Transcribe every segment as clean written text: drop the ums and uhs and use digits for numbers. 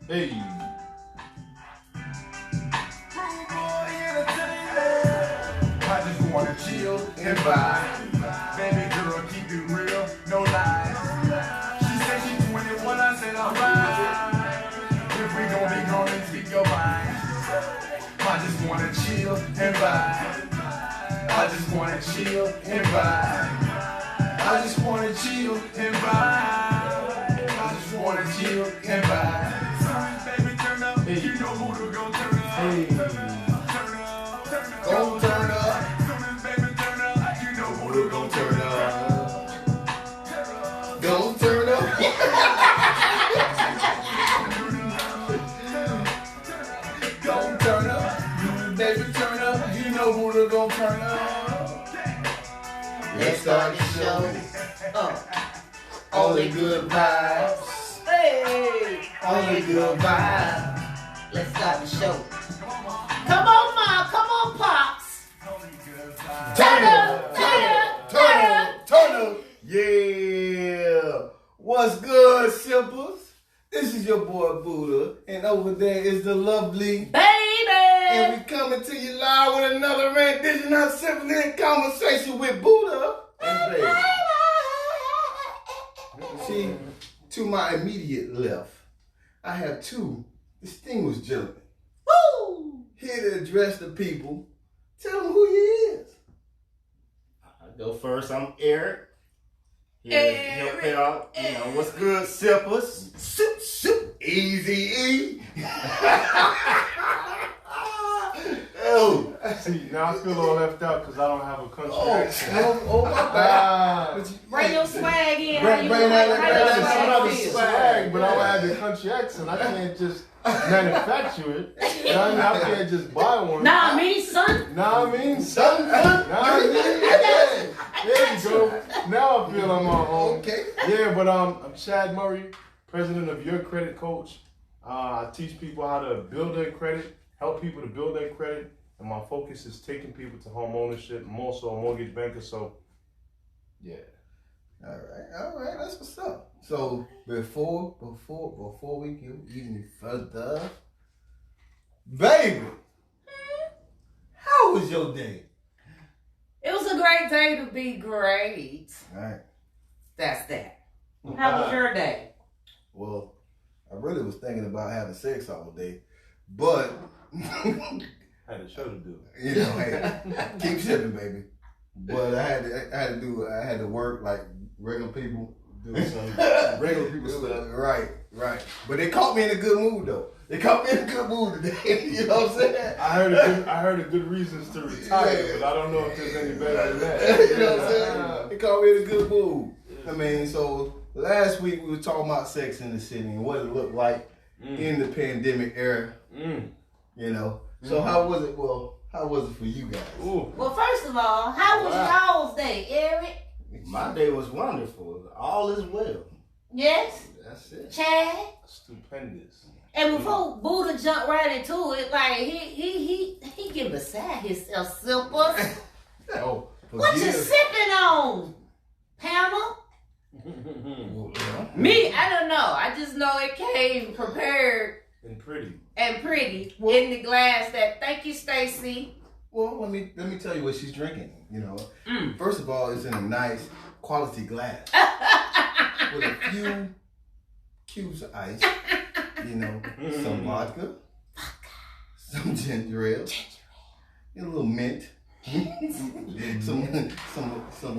Hey. I just wanna chill and vibe. Baby girl, keep it real, no lies. She said she's 21, I said alright. If we gon' be gone, speak your mind. I just wanna chill and vibe. I just wanna chill and vibe. I just wanna chill and vibe. I just wanna chill and vibe. Baby, turn up. Hey. You know who to go turn up. Hey. Turn up, turn up. Go turn up. Baby, turn up. You know who to go turn up. Go turn up. Go turn up. Baby, turn up. You know who to go turn up. Let's start the show. Only good vibes. Hey, Only good vibes. let's start the show. Come on, Ma. Come on, Pops. Turn up. Turn up. Turn up. Turn up. Yeah. What's good, Sippas? This is your boy Buddha, and over there is the lovely Baby. And we coming to you live with another rendition of Simply in Conversation with Buddha and Baby. See, to my immediate left, I have two distinguished gentlemen Woo. here to address the people. Tell them who he is. I go first. I'm Eric. Here to help out. You know, what's good, Sippas? Sip, sip, easy E. Oh, See, now I feel all left out because I don't have a country accent. oh, my bad. Bring your swag in. Bring that I have the swag. swag, but I don't have the country accent. I can't just manufacture it. You know what I mean? I can't just buy one. Nah, me, son. Nah, I mean, son. Nah, I mean, yeah. There you go. Now I feel I'm on home. Okay. Yeah, but I'm Chad Murray, president of Your Credit Coach. I teach people how to build their credit, help people to build their credit, and my focus is taking people to home ownership. I'm also a mortgage banker, so yeah. All right, that's what's up. So before we get any further, baby, how was your day? It was a great day to be great. All right. That's that. How was your day? Well, I really was thinking about having sex all day, but I had a show to do. you know, hey, keep shipping, baby. But I had to work like regular people. Doing some Regular people stuff. Right. But they caught me in a good mood though. They caught me in a good mood today. You know what I'm saying? I heard a good reasons to retire, but I don't know if there's any better than that. You know what I'm saying? They caught me in a good mood. I mean, so last week we were talking about sex in the city and what it looked like in the pandemic era. You know. So how was it? Well, how was it for you guys? Ooh. Well, first of all, how was y'all's day, Eric? My day was wonderful. All is well. Yes? That's it. Chad? Stupendous. And before Buddha jumped right into it, like he get beside himself, simple. Oh, What you sipping on, Pamela? Well, yeah. Me, I don't know. I just know it came prepared And pretty. and pretty in the glass. That thank you, Stacy. Well, let me tell you what she's drinking. You know, first of all, it's in a nice quality glass with a few cubes of ice. You know, some vodka, some ginger ale, a little mint, some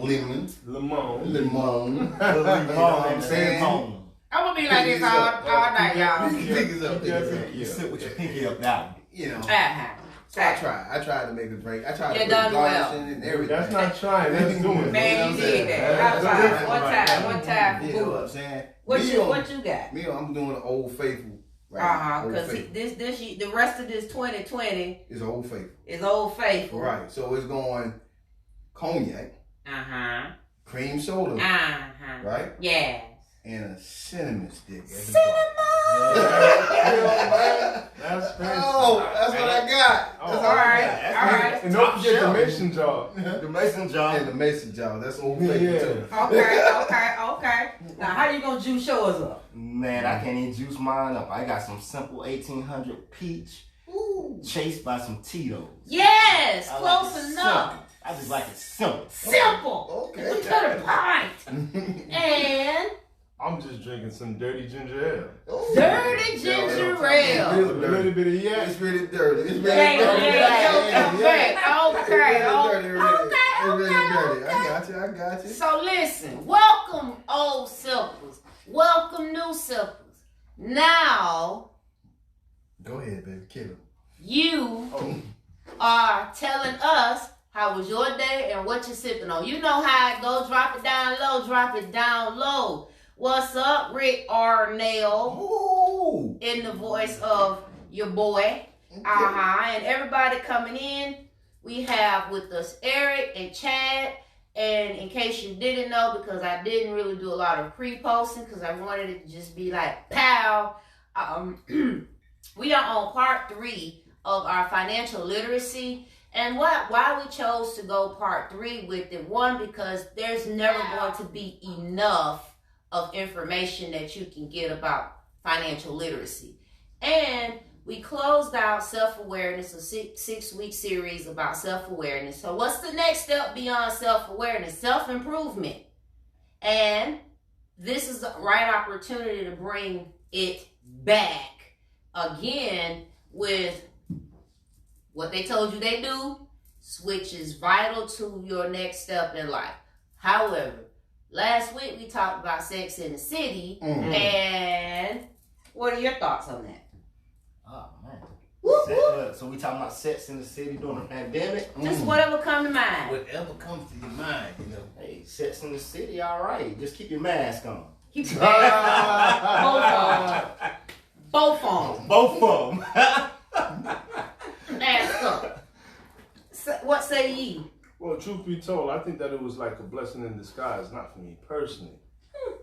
lemon, Lemon. you know what I'm saying? I'm gonna be like this all night, y'all. Fingers up. You sit with your pinky up now. You know. Uh-huh. So I tried to make a drink. I tried to You put done garnish in and everything. That's not trying, that's doing. Man, you did that. That's High different five. One time. You know what I'm saying? What you got? Me, I'm doing the Old Faithful. Right? Old Because Faithful. this the rest of this 2020 It's Old Faithful. is Old Faithful. Right. So it's going cognac, cream soda, right? Yes. And a cinnamon stick. That's fancy. Oh, that's what I got. Oh, That's All right. And don't forget the mason jar. The mason jar. And the mason jar. That's Old Faithful too. Okay. Now, how you gonna juice yours up? Man, I can't even juice mine up. I got some simple 1800 peach chased by some Tito's. Yes, I close like it enough. simple. I just like it simple. Simple. Okay. To the point. And I'm just drinking some dirty ginger ale. dirty ginger ale. A little bit of yak. It's really dirty. It's really Yeah, dirty. okay. It's really dirty. I got you. So listen, welcome old sippers. Welcome new sippers. Now Go ahead, baby. Kill him. you are telling us how was your day and what you're sipping on. You know how it goes. Drop it down low. Drop it down low. What's up, Rick Arnell? Ooh. In the voice of your boy. And everybody coming in. We have with us Eric and Chad. And in case you didn't know, because I didn't really do a lot of pre-posting because I wanted it to just be like pow. We are on part 3 of our financial literacy. And why we chose to go part 3 with it, one, because there's never going to be enough of information that you can get about financial literacy. And we closed out self-awareness, a 6-week series about self-awareness. So what's the next step beyond self-awareness? Self-improvement. And this is the right opportunity to bring it back again with what they told you they do, which is vital to your next step in life. However, last week we talked about Sex in the City, and what are your thoughts on that? Oh, man. Woo-hoo. So we talking about Sex in the City during the pandemic? Just whatever come to mind. Whatever comes to your mind, you know. Hey, Sex in the City, all right. Just keep your mask on. Keep your both on. Both of them. Mask up. What say ye? Well, truth be told, I think that it was like a blessing in disguise, not for me personally.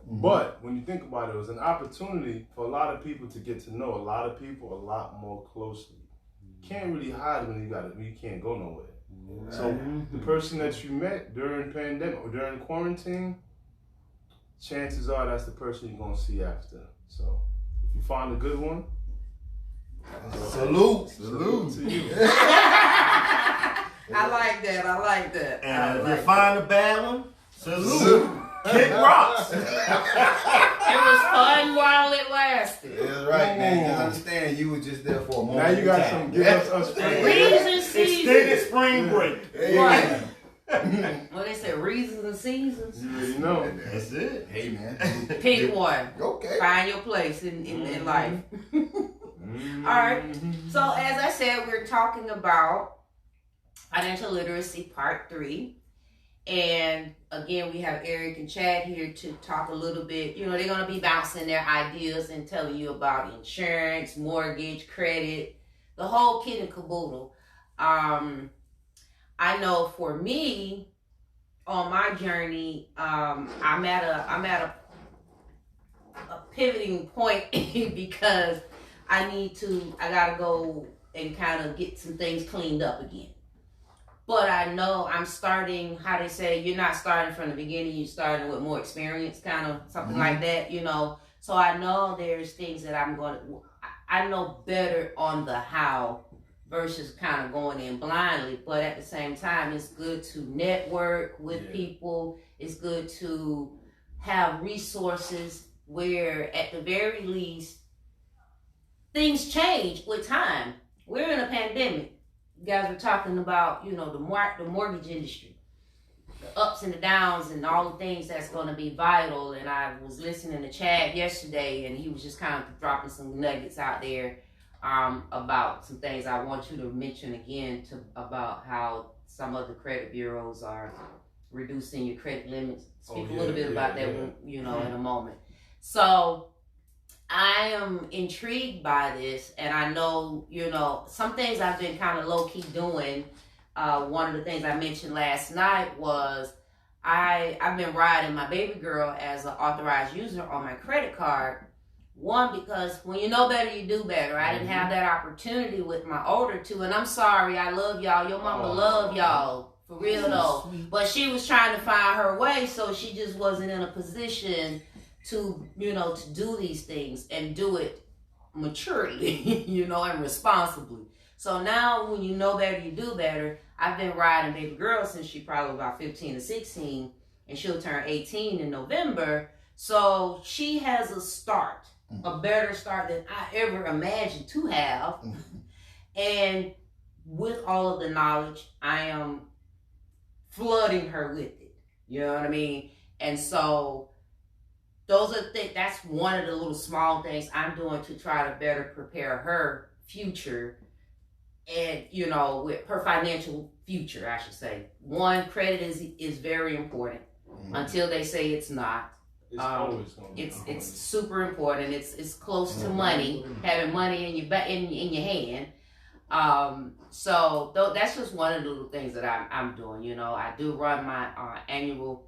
But when you think about it, it was an opportunity for a lot of people to get to know a lot of people a lot more closely. You can't really hide when you can't go nowhere. So the person that you met during pandemic or during quarantine, chances are that's the person you're gonna see after. So if you find a good one, Salute to you. I like that. And if you find a bad one, salute. Kick rocks. It was fun while it lasted. That's right, man. You understand? You were just there for a moment. Now you got some. Give us Reasons, seasons. Extended spring break. Right. Well, they said reasons and seasons. You already know. That's it. Hey, man. Pick one. Okay. Find your place in life. All right. So as I said, we're talking about financial literacy part 3. And again, we have Eric and Chad here to talk a little bit. You know, they're going to be bouncing their ideas and telling you about insurance, mortgage, credit, the whole kit and caboodle. I know for me, on my journey, I'm at a pivoting point because I gotta go and kind of get some things cleaned up again. But I know I'm starting, how they say, you're not starting from the beginning, you're starting with more experience, kind of something like that, you know. So I know there's things that I know better on the how versus kind of going in blindly. But at the same time, it's good to network with people. It's good to have resources where at the very least, things change with time. We're in a pandemic. You guys were talking about, you know, the mortgage industry, the ups and the downs and all the things that's going to be vital. And I was listening to Chad yesterday, and he was just kind of dropping some nuggets out there about some things I want you to mention again about how some of the credit bureaus are reducing your credit limits. Speak a little bit about that, you know, in a moment. So I am intrigued by this, and I know, you know, some things I've been kind of low-key doing. One of the things I mentioned last night was I've been riding my baby girl as an authorized user on my credit card. One, because when you know better, you do better. I didn't have that opportunity with my older two, and I'm sorry, I love y'all. Your mama love y'all, for real though. But she was trying to find her way, so she just wasn't in a position to, you know, to do these things and do it maturely, you know, and responsibly. So now when you know better, you do better. I've been riding baby girl since she probably about 15 or 16, and she'll turn 18 in November. So she has a start, a better start than I ever imagined to have. And with all of the knowledge, I am flooding her with it. You know what I mean? And so those are that's one of the little small things I'm doing to try to better prepare her future, and, you know, with her financial future, I should say. One, credit is very important until they say it's not. It's always going to be. It's super important. It's close to money, having money in your in your hand. So that's just one of the little things that I'm doing. You know, I do run my annual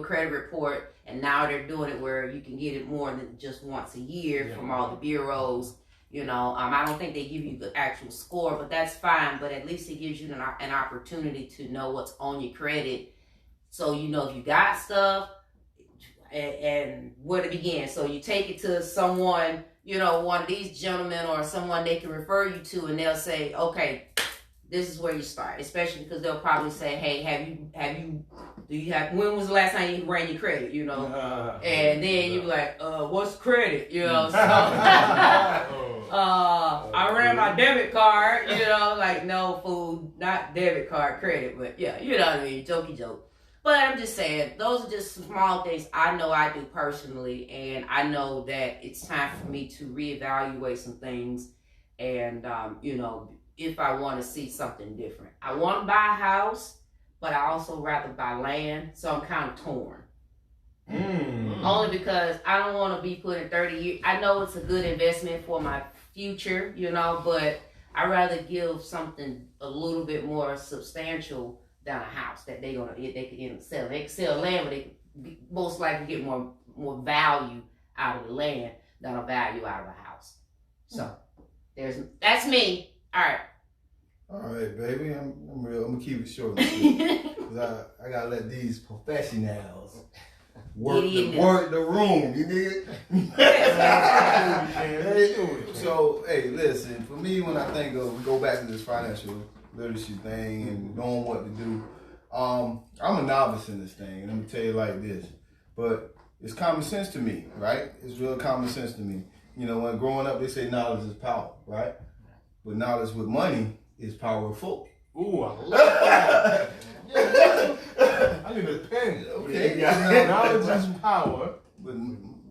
credit report, and now they're doing it where you can get it more than just once a year from all the bureaus. You know, I don't think they give you the actual score, but that's fine. But at least it gives you an opportunity to know what's on your credit, so you know if you got stuff and where to begin. So you take it to someone, you know, one of these gentlemen or someone they can refer you to, and they'll say, okay, this is where you start. Especially because they'll probably say, hey, when was the last time you ran your credit, you know? And then you be like, what's credit, you know? So, I ran my debit card, you know, like, no, fool, not debit card, credit, but yeah, you know what I mean, jokey joke. But I'm just saying, those are just small things I know I do personally, and I know that it's time for me to reevaluate some things, and, you know, if I want to see something different. I want to buy a house, but I also rather buy land, so I'm kind of torn. Only because I don't want to be putting 30 years. I know it's a good investment for my future, you know, but I'd rather give something a little bit more substantial than a house that they could end up selling. They could sell land, but they could most likely get more value out of the land than a value out of a house. So that's me. All right, baby. I'm real. I'm gonna keep it short and sweet. Cause I gotta let these professionals work the room. You dig it? So hey, listen. For me, when I think of, we go back to this financial literacy thing and knowing what to do. I'm a novice in this thing, and let me tell you like this. But it's common sense to me, right? It's real common sense to me. You know, when growing up, they say knowledge is power, right? But knowledge with money is powerful. Ooh, I love that. I need a pen. Okay. Knowledge is power. But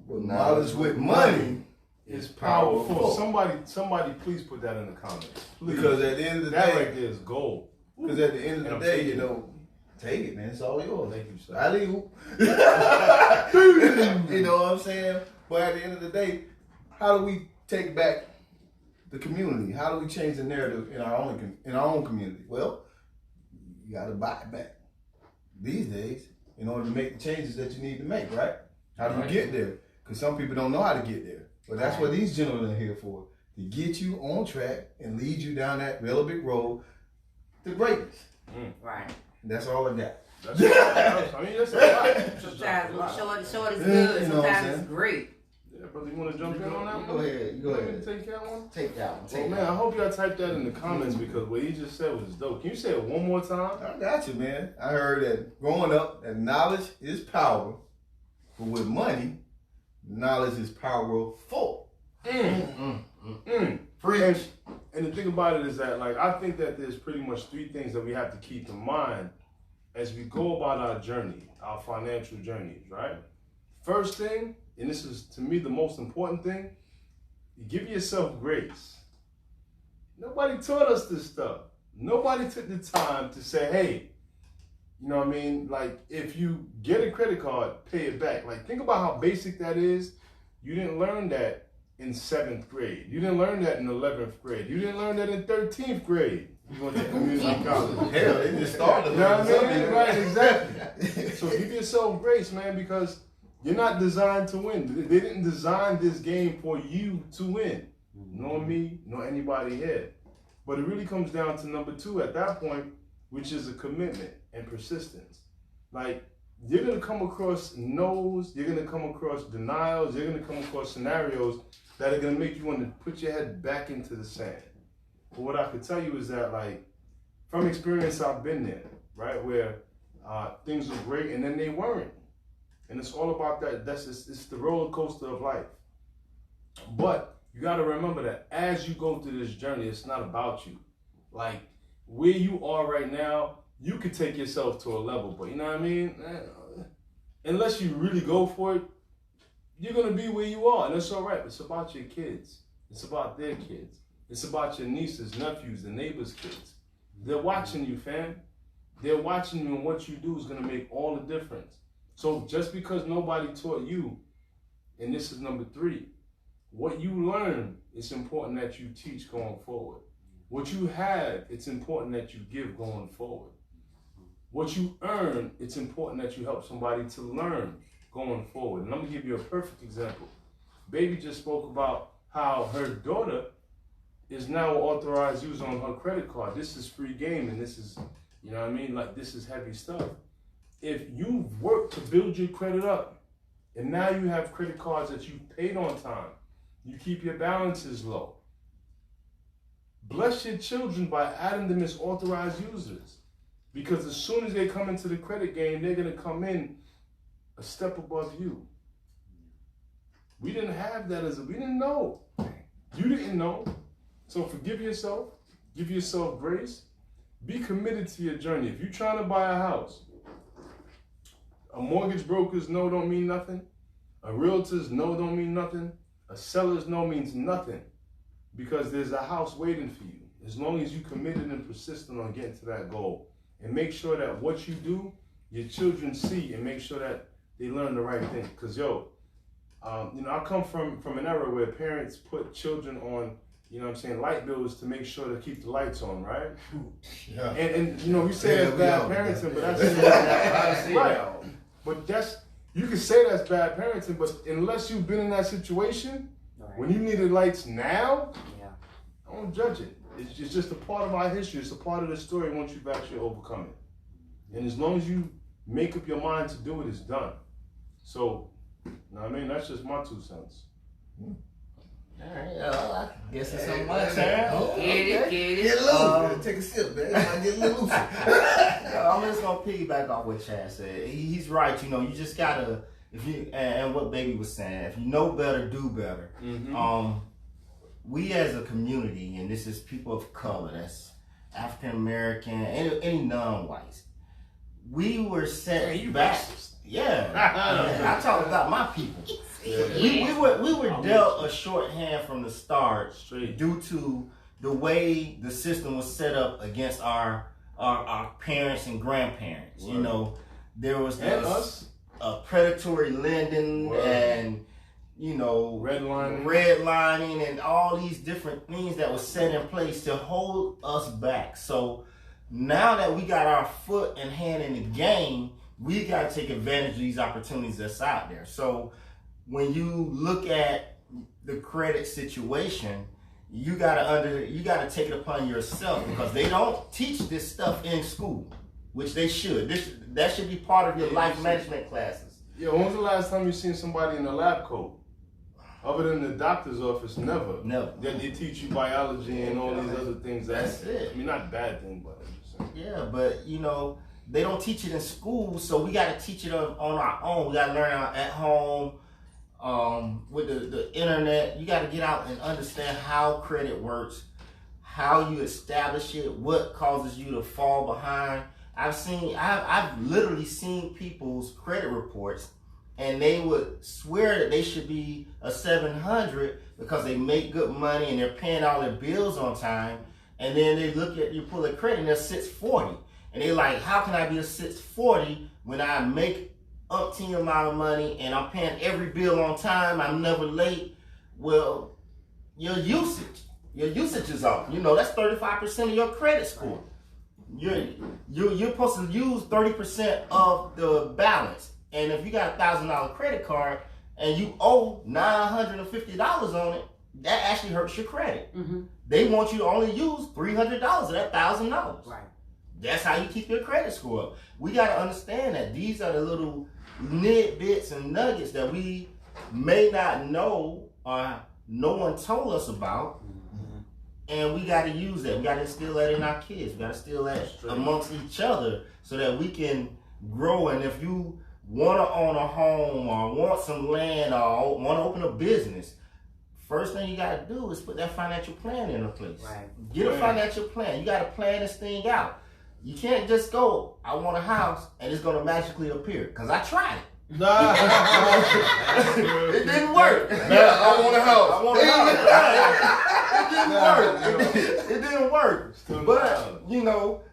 knowledge with money is powerful. Somebody please put that in the comments. Please. Because at the end of the that day, right there is gold. Because at the end of the day, you know, take it, man. It's all yours. Thank you, sir. Alley-oop. You know what I'm saying? But at the end of the day, how do we take back the community? How do we change the narrative in our own community? Well, you got to buy it back these days in order to make the changes that you need to make, right? How do you get there? Because some people don't know how to get there. But that's what these gentlemen are here for, to get you on track and lead you down that relevant road to greatness. Right. That's all I got. That's a lot. Sometimes short is good, You know what I'm sometimes saying? it's great. Yeah, brother, you want to jump in on that one? Go ahead. Go You want me ahead. to take that one? Take that one. Well, Take man, that I hope y'all typed that in the comments because what he just said was dope. Can you say it one more time? one. I got you, man. I heard that growing up, that knowledge is power, but with money, knowledge is powerful. Preach. And the thing about it is that, like, I think that there's pretty much three things that we have to keep in mind as we go about our journey, our financial journeys, right? First thing, and this is to me the most important thing, you give yourself grace. Nobody taught us this stuff. Nobody took the time to say, hey, you know what I mean? Like, if you get a credit card, pay it back. Like, think about how basic that is. You didn't learn that in 7th grade. You didn't learn that in 11th grade. You didn't learn that in 13th grade. You went to community college. Hell, they just started. You know what I mean? Right, exactly. So give yourself grace, man, because you're not designed to win. They didn't design this game for you to win. Nor me, nor anybody here. But it really comes down to number 2 at that point, which is a commitment and persistence. Like, you're gonna come across no's, you're gonna come across denials, you're gonna come across scenarios that are gonna make you want to put your head back into the sand. But what I could tell you is that, like, from experience, I've been there, right, where things were great and then they weren't. And it's all about that. It's the roller coaster of life. But you got to remember that as you go through this journey, it's not about you. Like, where you are right now, you could take yourself to a level, but you know what I mean? Unless you really go for it, you're going to be where you are, and it's all right. It's about your kids. It's about their kids. It's about your nieces, nephews, the neighbors' kids. They're watching you, fam. They're watching you, and what you do is going to make all the difference. So just because nobody taught you, and this is number 3, what you learn, it's important that you teach going forward. What you have, it's important that you give going forward. What you earn, it's important that you help somebody to learn going forward. And I'm going to give you a perfect example. Baby just spoke about how her daughter is now an authorized user on her credit card. This is free game, and this is, you know what I mean? Like, this is heavy stuff. If you've worked to build your credit up, and now you have credit cards that you paid on time, you keep your balances low, bless your children by adding them as authorized users. Because as soon as they come into the credit game, they're going to come in a step above you. We didn't have that we didn't know. You didn't know. So forgive yourself, give yourself grace, be committed to your journey. If you're trying to buy a house, a mortgage broker's no don't mean nothing. A realtor's no don't mean nothing. A seller's no means nothing, because there's a house waiting for you. As long as you're committed and persistent on getting to that goal. And make sure that what you do, your children see, and make sure that they learn the right thing. Because, I come from an era where parents put children on, light bills to make sure to keep the lights on, right? Yeah. And we say that's bad parenting, but that's right. But you can say that's bad parenting, but unless you've been in that situation, when you need the lights now, I don't judge it. It's just a part of our history. It's a part of the story once you've actually overcome it. And as long as you make up your mind to do it, it's done. So, that's just my 2 cents. All right, I guess it's on my turn. Get it. Get loose. Take a sip, man. I get a little loose. I'm just gonna piggyback off what Chad said. He's right. You just gotta, and what Baby was saying, if you know better, do better. Mm-hmm. We as a community, and this is people of color, that's African American, any non-whites, we were set back. Racist. Yeah, I talk about my people. Yeah. We were dealt a short hand from the start due to the way the system was set up against our parents and grandparents. Right. There was a predatory lending and redlining and all these different things that was set in place to hold us back. So now that we got our foot and hand in the game, we got to take advantage of these opportunities that's out there. So when you look at the credit situation, you gotta take it upon yourself, because they don't teach this stuff in school, which they should. That should be part of your life management classes. Yeah, when was the last time you seen somebody in a lab coat? Other than the doctor's office, never. Then they teach you biology and all these other things. That's it. Not bad thing, but I'm just saying. Yeah, but they don't teach it in school, so we got to teach it on our own. We got to learn at home. With the internet, you got to get out and understand how credit works, how you establish it, what causes you to fall behind. I've literally seen people's credit reports, and they would swear that they should be a 700 because they make good money and they're paying all their bills on time. And then they you pull their credit and they're 640. And they're like, how can I be a 640 when I make umpteen amount of money and I'm paying every bill on time, I'm never late? Well, your usage is off. That's 35% of your credit score. You're supposed to use 30% of the balance. And if you got a $1,000 credit card and you owe $950 on it, that actually hurts your credit. Mm-hmm. They want you to only use $300 of that $1,000. Right. That's how you keep your credit score up. We got to understand that these are the little nitbits and nuggets that we may not know or no one told us about. And we got to use that. We got to instill that in our kids. We got to instill that amongst each other so that we can grow. And if you want to own a home or want some land or want to open a business, first thing you got to do is put that financial plan into place. Right. Get a financial plan. You got to plan this thing out. You can't just go, I want a house, and it's going to magically appear. Because I tried it. Nah. It didn't work. Yeah, I want a house. I want a house. It didn't work. It didn't work. But, you know,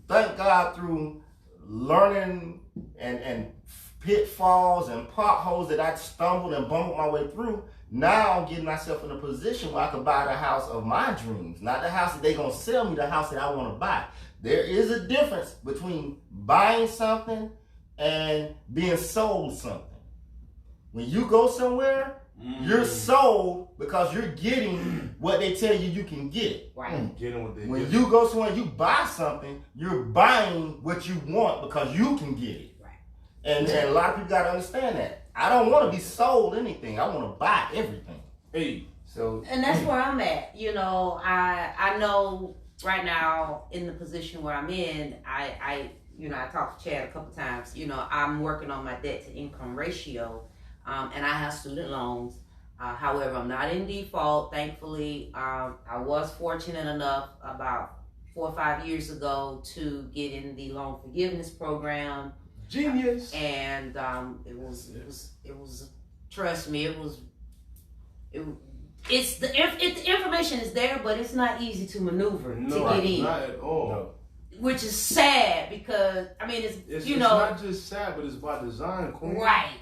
thank God through learning and pitfalls and potholes that I stumbled and bumbled my way through, now I'm getting myself in a position where I can buy the house of my dreams. Not the house that they're going to sell me, the house that I want to buy. There is a difference between buying something and being sold something. When you go somewhere, you're sold because you're getting what they tell you you can get. Right. Getting what they When get. you go somewhere, you buy something, you're buying what you want because you can get it. Right. And a lot of people got to understand that. I don't want to be sold anything. I want to buy everything. Hey. So, And that's where I'm at. You know, I know right now in the position where I'm in, I talked to Chad a couple times. You know, I'm working on my debt to income ratio, and I have student loans. However, I'm not in default, thankfully. I was fortunate enough about 4 or 5 years ago to get in the loan forgiveness program. Genius. And it was trust me, the information is there, but it's not easy to maneuver to get in. Not at all. No. Which is sad because it's not just sad, but it's by design, Queen. Right.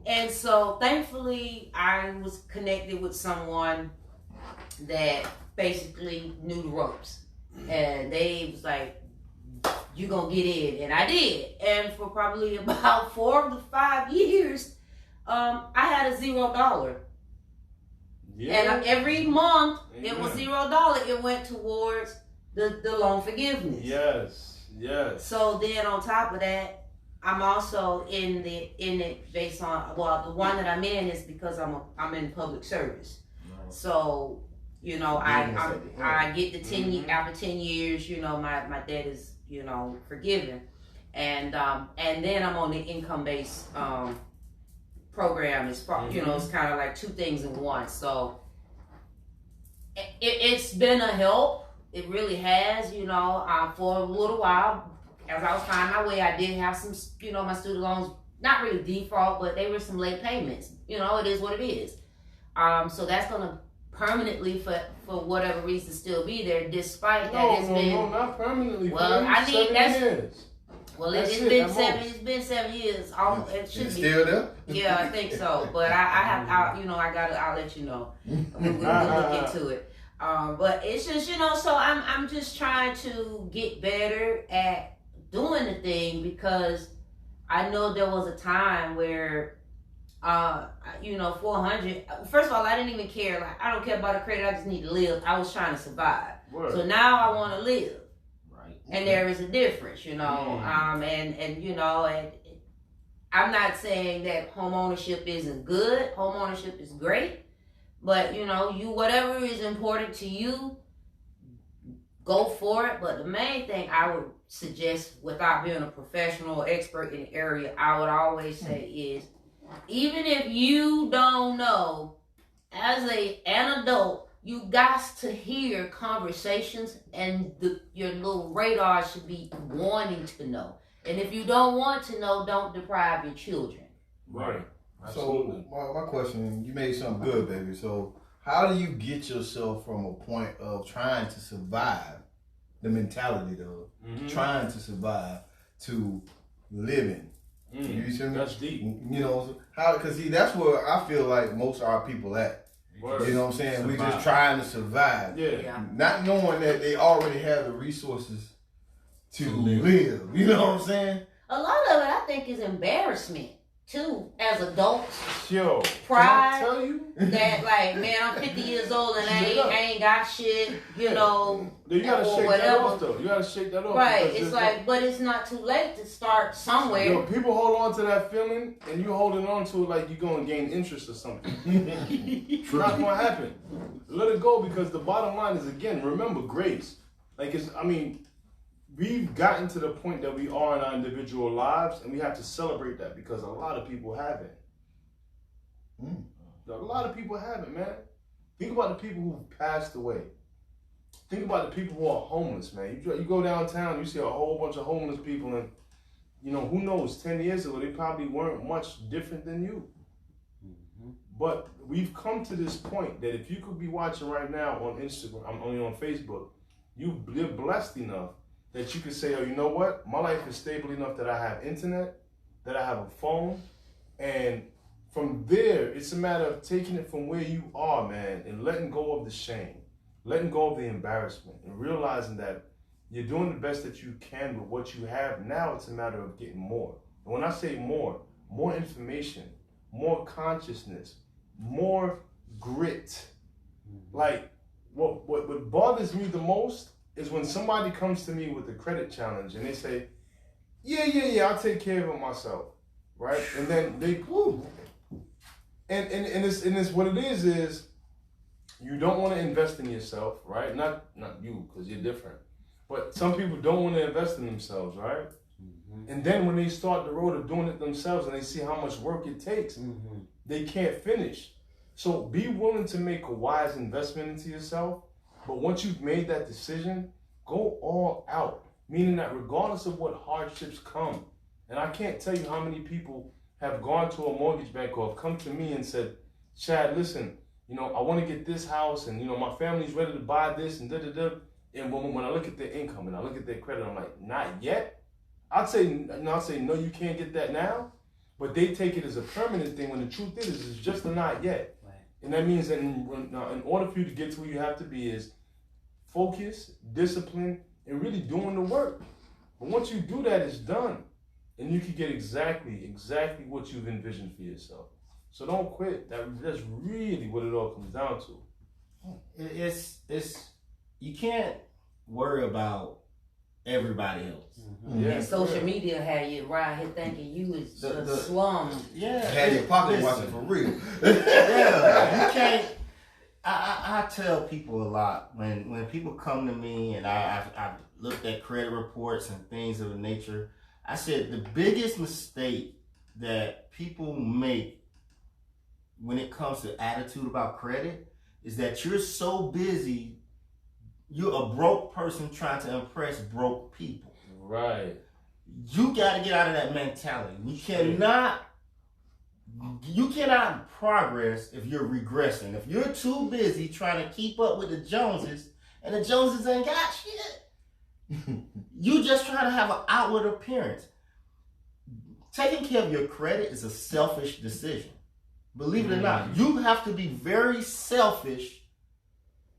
And so thankfully I was connected with someone that basically knew the ropes. And they was like, you gonna get in, and I did. And for probably about 4 to 5 years, I had a $0. Yeah. And every month it was Amen. $0. It went towards the loan forgiveness. Yes. So then on top of that, I'm also in it based on, well, the one that I'm in is because I'm in public service. Right. So you know, I get the 10 years, after 10 years, you know, my debt is, you know, forgiven. And then I'm on the income-based program. It's, you know, it's kind of like 2 things in one. So it's been a help. It really has, you know, for a little while. As I was finding my way, I did have some, you know, my student loans, not really default, but they were some late payments. You know, it is what it is. So that's going to permanently, for whatever reason, still be there, despite that it's been... No, not permanently. Well, I need... 7 years. Well, it's been 7 years. It should be. Still there? Yeah, I think so. But I'll let you know. We'll look into it. But it's just, you know, so I'm just trying to get better at doing the thing, because I know there was a time where, you know, 400. First of all, I didn't even care. Like, I don't care about the credit. I just need to live. I was trying to survive. Word. So now I want to live. Right. And there is a difference, you know, and you know, and I'm not saying that home ownership isn't good. Home ownership is great, but you know, whatever is important to you, go for it. But the main thing I would suggest, without being a professional or expert in the area, I would always say is, even if you don't know, as an adult, you got to hear conversations, and your little radar should be wanting to know. And if you don't want to know, don't deprive your children. Right. So my question, you made something good, baby. So how do you get yourself from a point of trying to survive, the mentality though, trying to survive, to living? You see me? That's deep. You know, how? Because that's where I feel like most of our people at. Word. You know what I'm saying? We just trying to survive. Yeah. Not knowing that they already have the resources to live. You know what I'm saying? A lot of it, I think, is embarrassment. too, as adults. Yo, Pride. can I tell you? That like, man, I'm 50 years old and I ain't got shit, you know, You gotta or shake whatever. that off though. You gotta shake that off. Right. because It's there's like, but it's not too late to start somewhere. Yo, people hold on to that feeling, and you holding on to it like you're gonna gain interest or something. It's not gonna happen. Let it go, because the bottom line is, again, remember grace. Like we've gotten to the point that we are in our individual lives, and we have to celebrate that, because a lot of people haven't. A lot of people haven't, man. Think about the people who've passed away. Think about the people who are homeless, man. You go downtown, you see a whole bunch of homeless people, and you know, who knows, 10 years ago, they probably weren't much different than you. But we've come to this point that if you could be watching right now on Instagram, I'm only on Facebook, you're blessed enough that you could say, oh, you know what? My life is stable enough that I have internet, that I have a phone, and from there, it's a matter of taking it from where you are, man, and letting go of the shame, letting go of the embarrassment, and realizing that you're doing the best that you can with what you have. Now it's a matter of getting more. And when I say more information, more consciousness, more grit. Like, what bothers me the most is when somebody comes to me with a credit challenge and they say, yeah, I'll take care of it myself, right? And then they, and it's what it is you don't want to invest in yourself, right? Not you, because you're different. But some people don't want to invest in themselves, right? And then when they start the road of doing it themselves and they see how much work it takes, they can't finish. So be willing to make a wise investment into yourself. But once you've made that decision, go all out. Meaning that regardless of what hardships come, and I can't tell you how many people have gone to a mortgage bank or have come to me and said, Chad, listen, you know, I want to get this house, and you know, my family's ready to buy this, and And when I look at their income and I look at their credit, I'm like, not yet. I'd say no, you can't get that now. But they take it as a permanent thing, when the truth is it's just a not yet. Right. And that means that in order for you to get to where you have to be is focus, discipline, and really doing the work. But once you do that, it's done. And you can get exactly what you've envisioned for yourself. So don't quit. That's really what it all comes down to. It's you can't worry about everybody else. Yeah, and social media had you right here thinking you was the slum. Yeah, had your pocket watching for real. Yeah, you can't. I tell people a lot when people come to me and I've looked at credit reports and things of the nature. I said the biggest mistake that people make when it comes to attitude about credit is that you're so busy. You're a broke person trying to impress broke people. Right. You got to get out of that mentality. You cannot progress if you're regressing. If you're too busy trying to keep up with the Joneses, and the Joneses ain't got shit, you just trying to have an outward appearance. Taking care of your credit is a selfish decision. Believe it or not, you have to be very selfish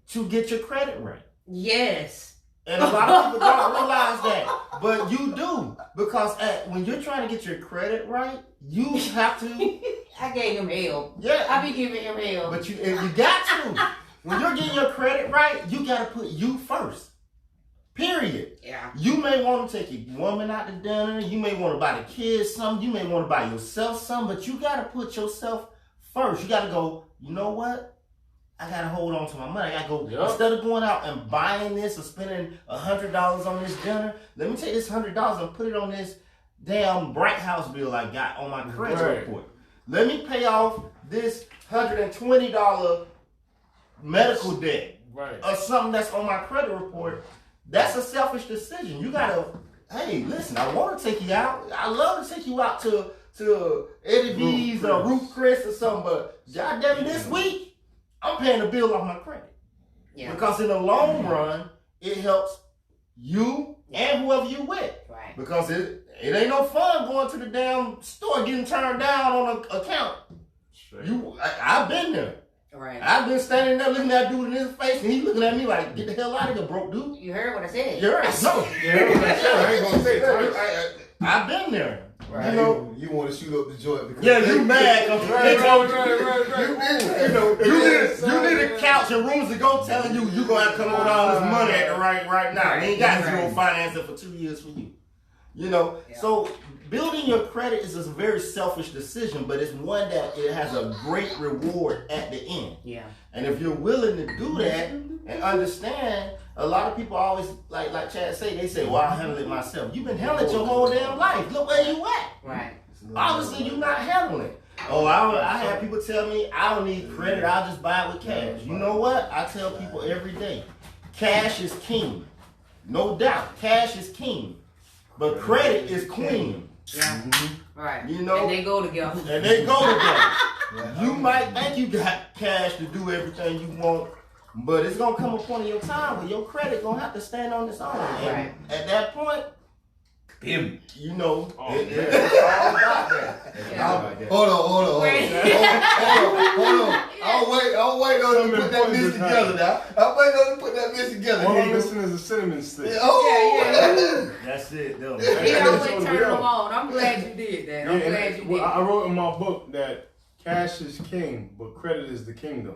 to get your credit right. Yes. And a lot of people don't realize that. But you do. Because when you're trying to get your credit right, you have to. I gave him hell. Yeah. I be giving him hell. But you got to. When you're getting your credit right, you got to put you first. Period. Yeah. You may want to take your woman out to dinner. You may want to buy the kids something. You may want to buy yourself something. But you got to put yourself first. You got to go, you know what? I got to hold on to my money. I got to go, instead of going out and buying this or spending $100 on this dinner, let me take this $100 and put it on this damn Bright House bill I got on my credit report. Let me pay off this $120 medical debt or something that's on my credit report. That's a selfish decision. You got to, hey, listen, I want to take you out. I love to take you out to Eddie V's or Ruth Chris or something, but goddamn this week, I'm paying the bill off my credit. Yeah. Because in the long run, it helps you and whoever you with. Right. Because it ain't no fun going to the damn store getting turned down on an account. I've been there. Right. I've been standing there looking at that dude in his face, and he looking at me like, get the hell out of here, broke dude. You heard what I said. You heard? No. You heard what I said. I ain't gonna say it. I've been there. Right. You know, you want to shoot up the joint because Yeah, you mad. They told you, you know, you need a couch and rooms to go telling you you're going to have to come up with all this money at the right now. We ain't got zero financing for 2 years for you. You know, so building your credit is a very selfish decision, but it's one that it has a great reward at the end. Yeah. And if you're willing to do that and understand, a lot of people always, like Chad say, they say, well, I'll handle it myself. You've been handling it your whole damn life. Look where you at. Right. Obviously, you're not handling it. Oh, I have people tell me, I don't need credit, I'll just buy it with cash. You know what? I tell people every day, cash is king. No doubt, cash is king. But credit is queen. Yeah. Right. You know? And they go together. You might think you got cash to do everything you want, but it's gonna come a point in your time where your credit gonna have to stand on its own. Right. And at that point, you know, it's all about that. Hold on. I'll wait on you to put that mix together now. I'll wait on you to put that mix together. All I'm missing is a cinnamon stick. that's it. Though. He always turn them on. I'm glad you did that. I'm glad you did. I wrote in my book that cash is king, but credit is the kingdom.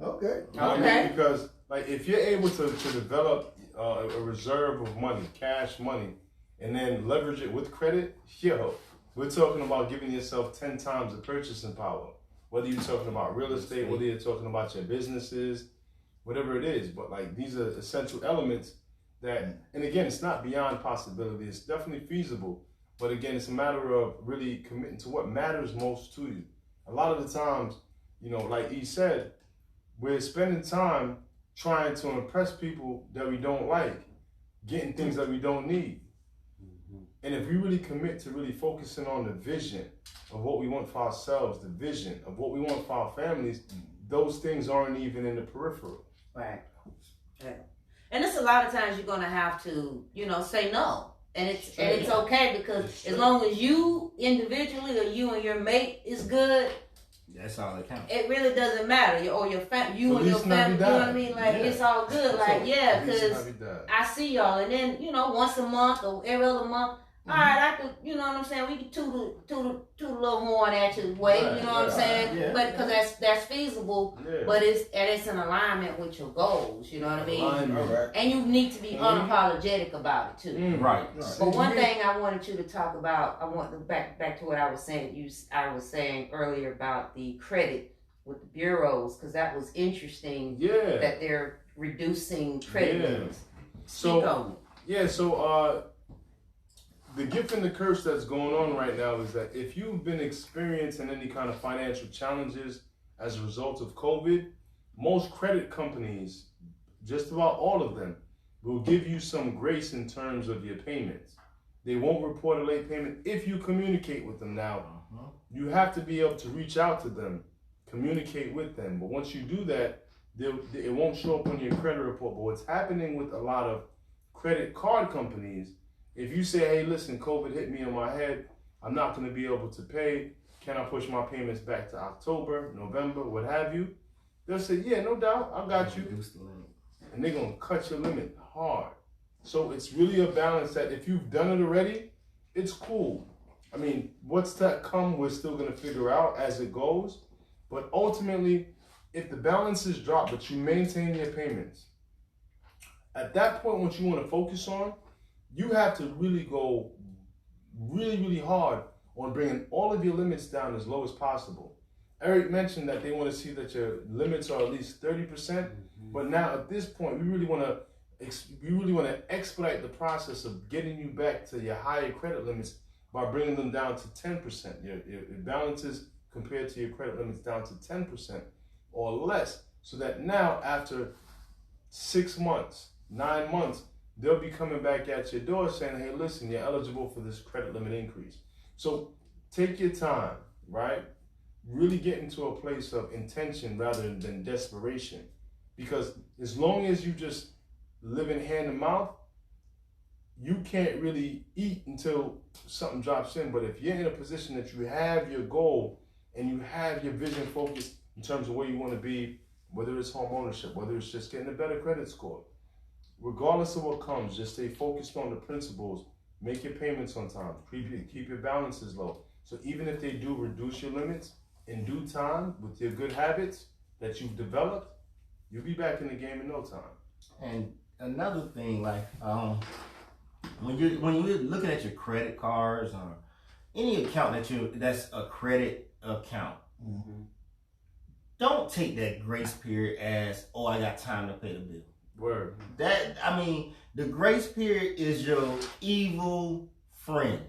Okay. Because like if you're able to develop a reserve of money, cash money, and then leverage it with credit, we're talking about giving yourself 10 times the purchasing power. Whether you're talking about real estate, whether you're talking about your businesses, whatever it is. But like these are essential elements that, and again, it's not beyond possibility. It's definitely feasible. But again, it's a matter of really committing to what matters most to you. A lot of the times, you know, like he said, we're spending time trying to impress people that we don't like, getting things that we don't need. And if we really commit to really focusing on the vision of what we want for ourselves, the vision of what we want for our families, those things aren't even in the peripheral. Right. And it's a lot of times you're gonna have to, you know, say no. And it's okay because as long as you individually or you and your mate is good, that's all that counts. it really doesn't matter. Or your family, you and your family, you know what I mean? Like it's all good. Like because I see y'all, and then you know once a month or every other month. All right, I could, you know what I'm saying? We could toot a little more at your way, you know what I'm saying? Yeah. But because that's feasible, but it's in alignment with your goals, you know what I mean? And you need to be unapologetic about it too. Right. But one thing I wanted you to talk about, I want to back to what I was saying. I was saying earlier about the credit with the bureaus, because that was interesting. Yeah. That they're reducing credit limits. So the gift and the curse that's going on right now is that if you've been experiencing any kind of financial challenges as a result of COVID, most credit companies, just about all of them, will give you some grace in terms of your payments. They won't report a late payment if you communicate with them. Now, you have to be able to reach out to them, communicate with them. But once you do that, it won't show up on your credit report. But what's happening with a lot of credit card companies, if you say, hey, listen, COVID hit me on my head, I'm not going to be able to pay, can I push my payments back to October, November, what have you? They'll say, yeah, no doubt, I got you. And they're going to cut your limit hard. So it's really a balance that if you've done it already, it's cool. I mean, what's to come, we're still going to figure out as it goes. But ultimately, if the balances drop, but you maintain your payments, at that point, what you want to focus on, you have to really go really hard on bringing all of your limits down as low as possible. Eric mentioned that they want to see that your limits are at least 30%, but now at this point, we really want to expedite the process of getting you back to your higher credit limits by bringing them down to 10%. Your balances compared to your credit limits down to 10% or less, so that now after 6 months, 9 months, they'll be coming back at your door saying, hey, listen, you're eligible for this credit limit increase. So take your time, right? Really get into a place of intention rather than desperation. Because as long as you just live in hand and mouth, you can't really eat until something drops in. But if you're in a position that you have your goal and you have your vision focused in terms of where you want to be, whether it's home ownership, whether it's just getting a better credit score, regardless of what comes, just stay focused on the principles Make your payments on time. Keep your balances low. So even if they do reduce your limits, in due time, with your good habits that you've developed, you'll be back in the game in no time. And another thing, like when you're looking at your credit cards or any account that's a credit account, don't take that grace period as, oh, I got time to pay the bill. Word. The grace period is your evil friend.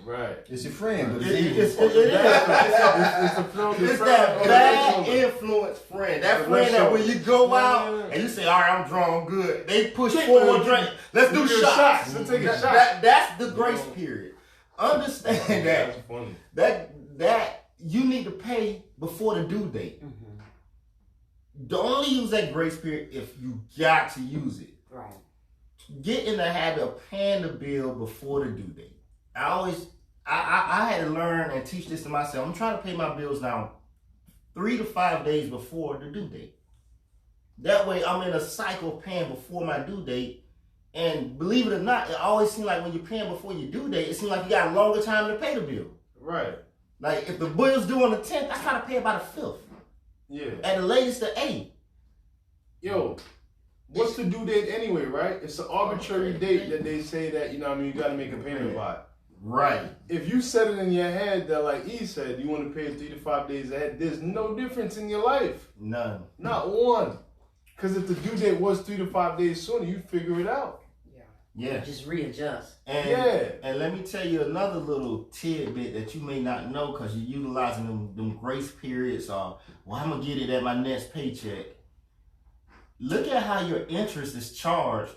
Right. It's your friend, but It's It's that bad influence friend. That friend that when you go out Yeah. and you say, all right, I'm drunk, I'm good. They push forward, drink. Let's do shots. Let's take a shot. That's the grace period. Understand that. That's funny. That you need to pay before the due date. Don't only use that grace period if you got to use it. Right. Get in the habit of paying the bill before the due date. I had to learn and teach this to myself. I'm trying to pay my bills now 3 to 5 days before the due date. That way I'm in a cycle paying before my due date. And believe it or not, it always seems like when you're paying before your due date, it seems like you got a longer time to pay the bill. Right. Like if the bill's due on the 10th, I try to pay it by the 5th. Yeah. At the latest, the 8th. Yo, what's the due date anyway, right? It's an arbitrary date that they say that, you gotta make a payment by. Right. If you set it in your head that, like E said, you want to pay 3 to 5 days ahead, there's no difference in your life. None. Not one. Because if the due date was 3 to 5 days sooner, you figure it out. Yeah. Just readjust. And let me tell you another little tidbit that you may not know because you're utilizing them grace periods or, well, I'm going to get it at my next paycheck. Look at how your interest is charged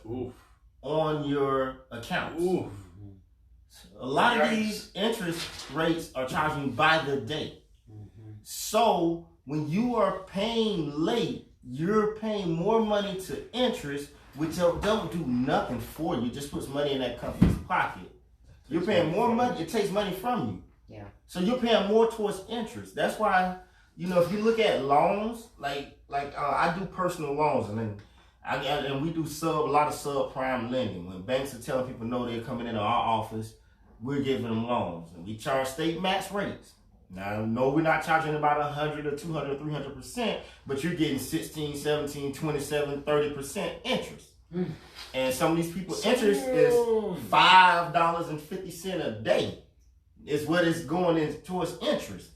on your accounts. A lot of these interest rates are charging by the day. So when you are paying late, you're paying more money to interest, which don't do nothing for you. Just puts money in that company's pocket. You're paying more money. It takes money from you. Yeah. So you're paying more towards interest. That's why, if you look at loans, like I do personal loans, and we do a lot of subprime lending. When banks are telling people no, they're coming into our office, we're giving them loans, and we charge state max rates. Now, no, we're not charging about 100 or 200 or 300%, but you're getting 16, 17, 27, 30% interest. And some of these people's interest is $5.50 a day. Is what is going in towards interest.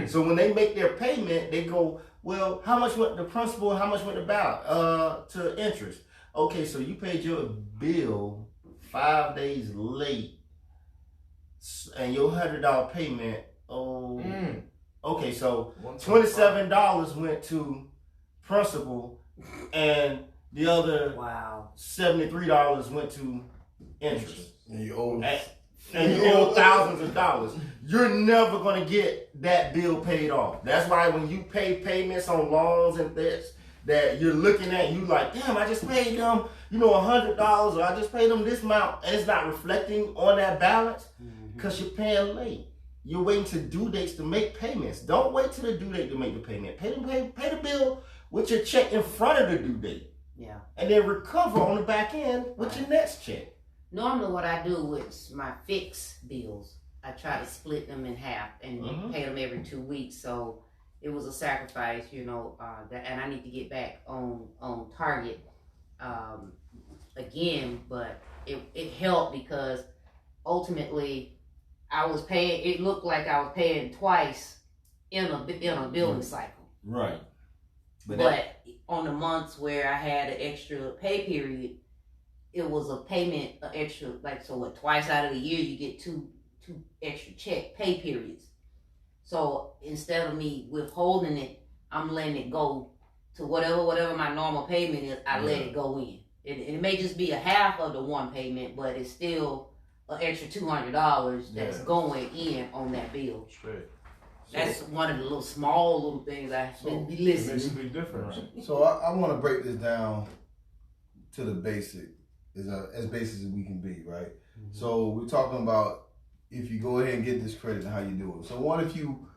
So when they make their payment, they go, well, how much went the principal and how much went the balance to interest? Okay, so you paid your bill 5 days late, and your $100 payment. Okay, so $27 went to principal, and the other $73 went to interest. And you owe thousands of dollars. You're never gonna get that bill paid off. That's why when you pay payments on loans and this, that you're looking at, you like, damn, I just paid them, $100, or I just paid them this amount, and it's not reflecting on that balance because you're paying late. You're waiting to due dates to make payments. Don't wait till the due date to make the payment. Pay the bill with your check in front of the due date. Yeah. And then recover on the back end with your next check. Normally what I do with my fixed bills, I try to split them in half and pay them every 2 weeks. So it was a sacrifice, and I need to get back on target again. But it helped because ultimately it looked like I was paying twice in a billing cycle. Right. But on the months where I had an extra pay period, it was a payment extra, twice out of the year you get two extra pay periods. So instead of me withholding it, I'm letting it go to whatever my normal payment is. I let it go in. It may just be a half of the one payment, but it's still an extra $200 that's going in on that bill. Straight. That's one of the little things I be listening. It makes a big difference. So I want to break this down to the basic, as basic as we can be, right? So we're talking about if you go ahead and get this credit and how you do it. So what if you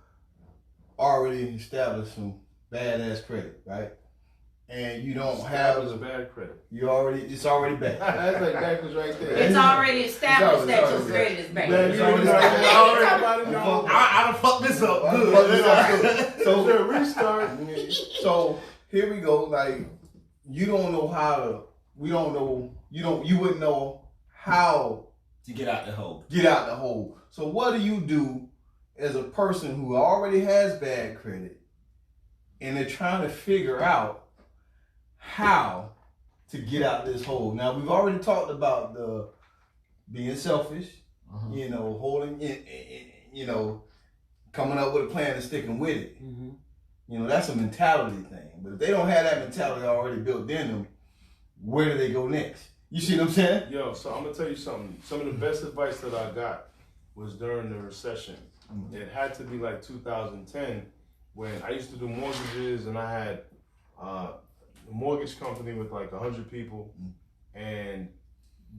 already established some badass credit, right? and you don't That have was a bad credit. it's already bad. That's like backwards right there. It's already established that your already credit is bad. Man, It's you already know, bad. everybody know. I done fucked this up. Good. So the restart. So here we go. Like you don't know how to. We don't know. You wouldn't know how To get out the hole. get out the hole. So what do you do as a person who already has bad credit and they're trying to figure out how to get out this hole? Now we've already talked about the being selfish, you know, holding it, you know, coming up with a plan and sticking with it. You know, that's a mentality thing. But if they don't have that mentality already built in them, where do they go next? You see what I'm saying? Yo, so I'm gonna tell you something. Some of the best advice that I got was during the recession. It had to be like 2010 when I used to do mortgages and I had a mortgage company with like 100 people. And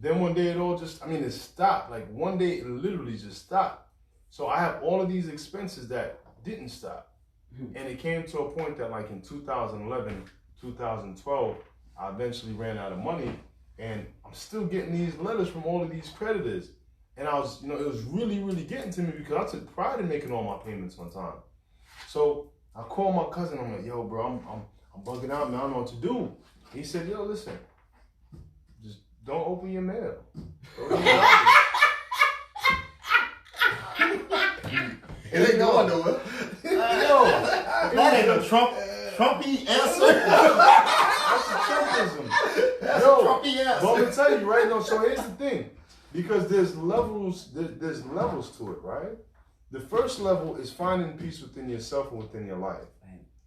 then one day it stopped. Like one day it literally just stopped. So I have all of these expenses that didn't stop. And it came to a point that like in 2011, 2012, I eventually ran out of money. And I'm still getting these letters from all of these creditors. And I was, it was really, really getting to me because I took pride in making all my payments on time. So I called my cousin. I'm like, yo, bro, I'm bugging out, man. I don't know what to do. He said, yo, listen, just don't open your mail. It ain't going nowhere. That ain't a Trumpy answer. That's the Trumpism. That's Yo, a Trumpy answer. but I'm gonna tell you right now. So here's the thing, because there's levels to it, right? The first level is finding peace within yourself and within your life.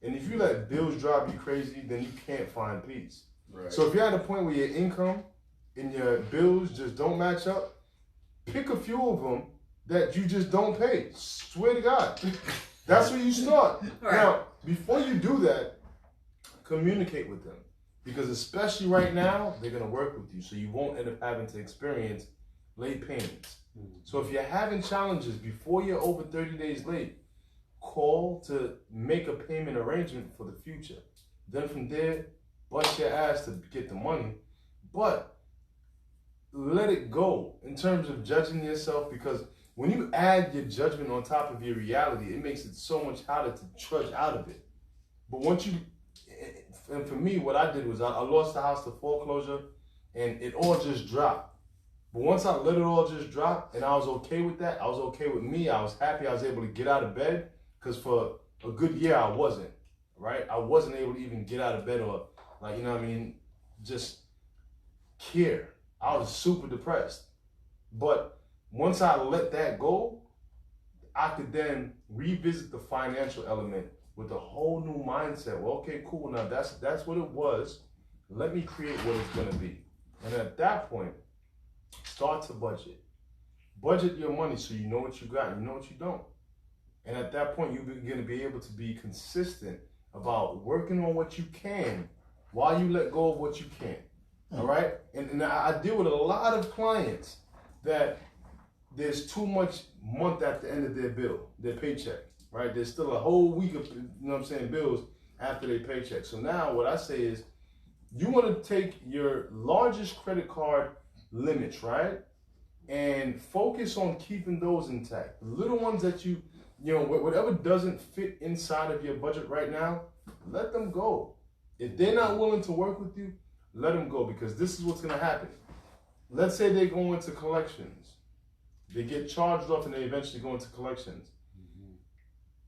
And if you let bills drive you crazy, then you can't find peace. Right. So if you're at a point where your income and your bills just don't match up, pick a few of them that you just don't pay. Swear to God. That's where you start. Right. Now, before you do that, communicate with them. Because especially right now, they're going to work with you. So you won't end up having to experience late payments. So if you're having challenges before you're over 30 days late, call to make a payment arrangement for the future. Then from there, bust your ass to get the money. But let it go in terms of judging yourself, because when you add your judgment on top of your reality, it makes it so much harder to trudge out of it. But once you, and for me, what I did was I lost the house to foreclosure and it all just dropped. But once I let it all just drop and I was okay with that, I was okay with me, I was happy I was able to get out of bed, because for a good year I wasn't, right? I wasn't able to even get out of bed or just care. I was super depressed. But once I let that go, I could then revisit the financial element with a whole new mindset. Well, okay, cool. Now that's what it was. Let me create what it's gonna be. And at that point, start to budget. Budget your money so you know what you got and you know what you don't. And at that point, you're gonna be able to be consistent about working on what you can while you let go of what you can't. All right? And I deal with a lot of clients that there's too much month at the end of their bill, their paycheck, right? There's still a whole week of, bills after their paycheck. So now what I say is, you want to take your largest credit card limits, right? And focus on keeping those intact. The little ones that whatever doesn't fit inside of your budget right now, let them go. If they're not willing to work with you, let them go, because this is what's going to happen. Let's say they go into collections. They get charged off and they eventually go into collections.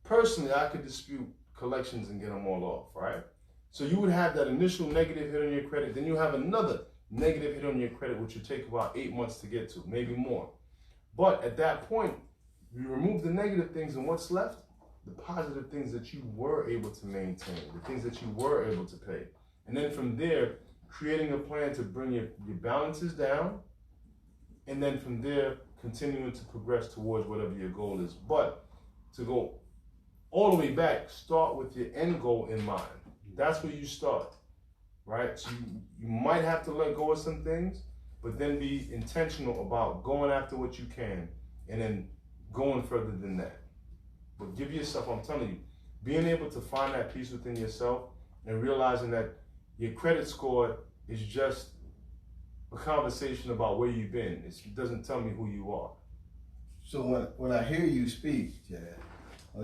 Personally, I could dispute collections and get them all off, right? So you would have that initial negative hit on your credit, then you have another negative hit on your credit, which would take about 8 months to get to, maybe more. But at that point, you remove the negative things, and what's left? The positive things that you were able to maintain, the things that you were able to pay. And then from there, creating a plan to bring your balances down, and then from there, continuing to progress towards whatever your goal is. But to go all the way back, start with your end goal in mind. That's where you start, right? So you might have to let go of some things, but then be intentional about going after what you can and then going further than that. But give yourself, I'm telling you, being able to find that peace within yourself and realizing that your credit score is just a conversation about where you've been. It doesn't tell me who you are. So when I hear you speak, Chad, I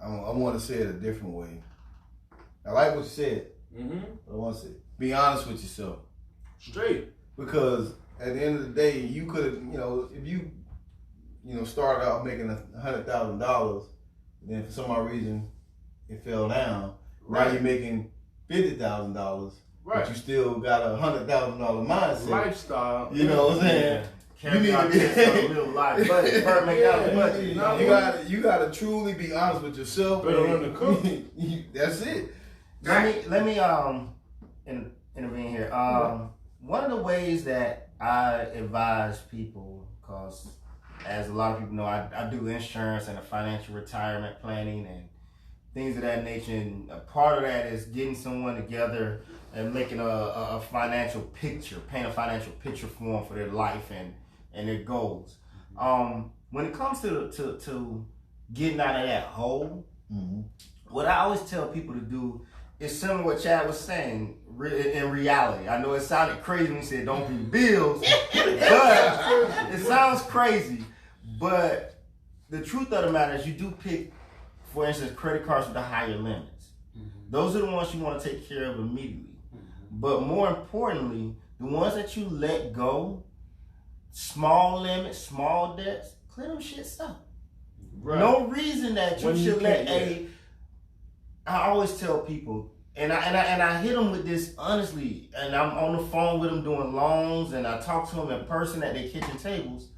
want to say it a different way. I like what you said. But I want to say, be honest with yourself. Straight. Because at the end of the day, you could have, if you, started out making $100,000, then for some odd reason it fell down. Right. Now you're making $50,000, but you still got a $100,000 mindset. Lifestyle. You know what I'm saying? You need to be real life. You gotta truly be honest with yourself. Better learn to cook. That's it. Let me intervene here. One of the ways that I advise people, because as a lot of people know, I do insurance and a financial retirement planning and things of that nature. And a part of that is getting someone together and making a financial picture, paint a financial picture for them for their life and their goals. When it comes to getting out of that hole, what I always tell people to do is similar to what Chad was saying in reality. I know it sounded crazy when he said don't pay bills, but it sounds crazy. But the truth of the matter is you do pick, for instance, credit cards with the higher limits. Those are the ones you want to take care of immediately. But more importantly, the ones that you let go, small limits, small debts, clear them shits up. Right. No reason that you should let I always tell people, and I hit them with this honestly, and I'm on the phone with them doing loans, and I talk to them in person at their kitchen tables.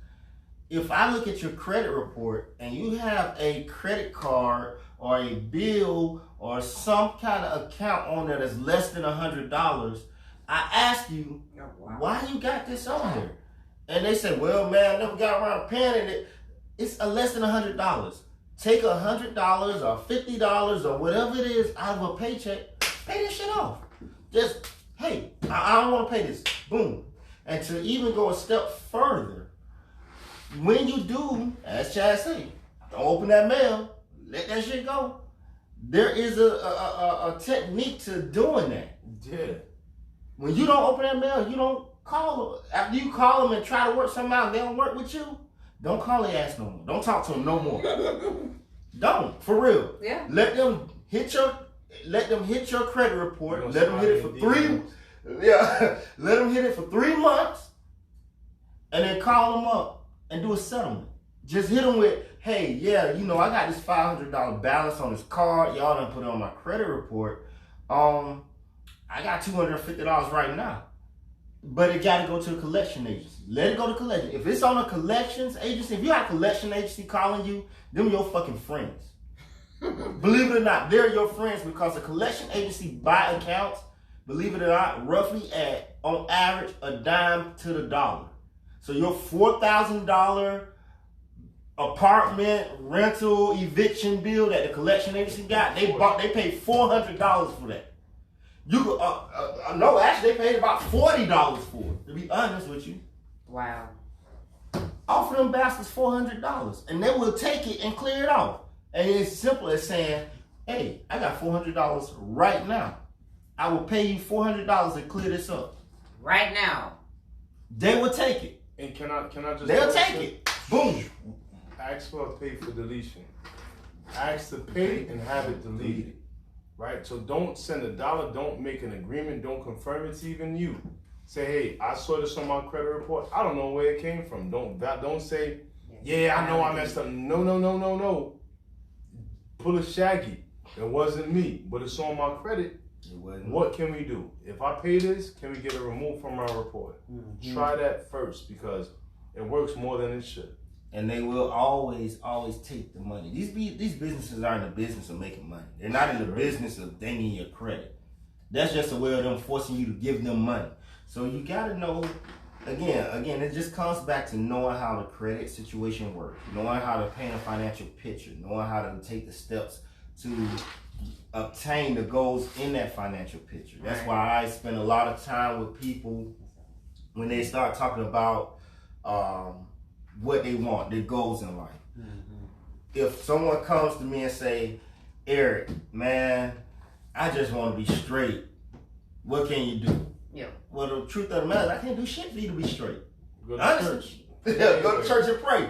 If I look at your credit report and you have a credit card or a bill or some kind of account on there that's less than $100, I ask you, why you got this on there? And they say, well, man, I never got around paying it. It's less than $100. Take $100 or $50 or whatever it is out of a paycheck, pay this shit off. Just, hey, I don't want to pay this. Boom. And to even go a step further, when you do, as Chad said, don't open that mail, let that shit go. There is a technique to doing that. Yeah. When you don't open that mail, you don't call them. After you call them and try to work something out, they don't work with you. Don't call their ass no more. Don't talk to them no more. Don't, for real. Yeah. Let them hit your credit report. Let them hit it for 3. Yeah. Let them hit it for 3 months, and then call them up and do a settlement. Just hit them with, hey, yeah, I got this $500 balance on this card. Y'all done put it on my credit report. I got $250 right now. But it got to go to the collection agency. Let it go to collection. If it's on a collections agency, if you got a collection agency calling you, them your fucking friends. Believe it or not, they're your friends because the collection agency buy accounts, believe it or not, roughly at, on average, a dime to the dollar. So your $4,000 apartment rental eviction bill that the collection agency got, they paid $400 for that. You could, no, actually they paid about $40 for it, to be honest with you. Wow. Offer them bastards $400 and they will take it and clear it off. And it's simple as saying, hey, I got $400 right now. I will pay you $400 to clear this up. Right now. They will take it. And can I just... They'll take it. Boom. Ask for a pay for deletion. Ask to pay and have it deleted. Right? So don't send $1, don't make an agreement, don't confirm it's even you. Say, hey, I saw this on my credit report. I don't know where it came from. Don't say, yeah, I know I messed up. No. Pull a shaggy. It wasn't me, but it's on my credit. What can we do? If I pay this, can we get it removed from our report? Try that first because it works more than it should. And they will always take the money. These businesses are in the business of making money. They're not in the business of dinging your credit. That's just a way of them forcing you to give them money. So you gotta know, again, it just comes back to knowing how the credit situation works, knowing how to paint a financial picture, knowing how to take the steps to obtain the goals in that financial picture. That's why I spend a lot of time with people when they start talking about what they want, their goals in life. If someone comes to me and say, Eric, man, I just want to be straight. what can you do? Yeah. Well, the truth of the matter is I can't do shit for you to be straight. Go to Honestly. church. Go to church and pray.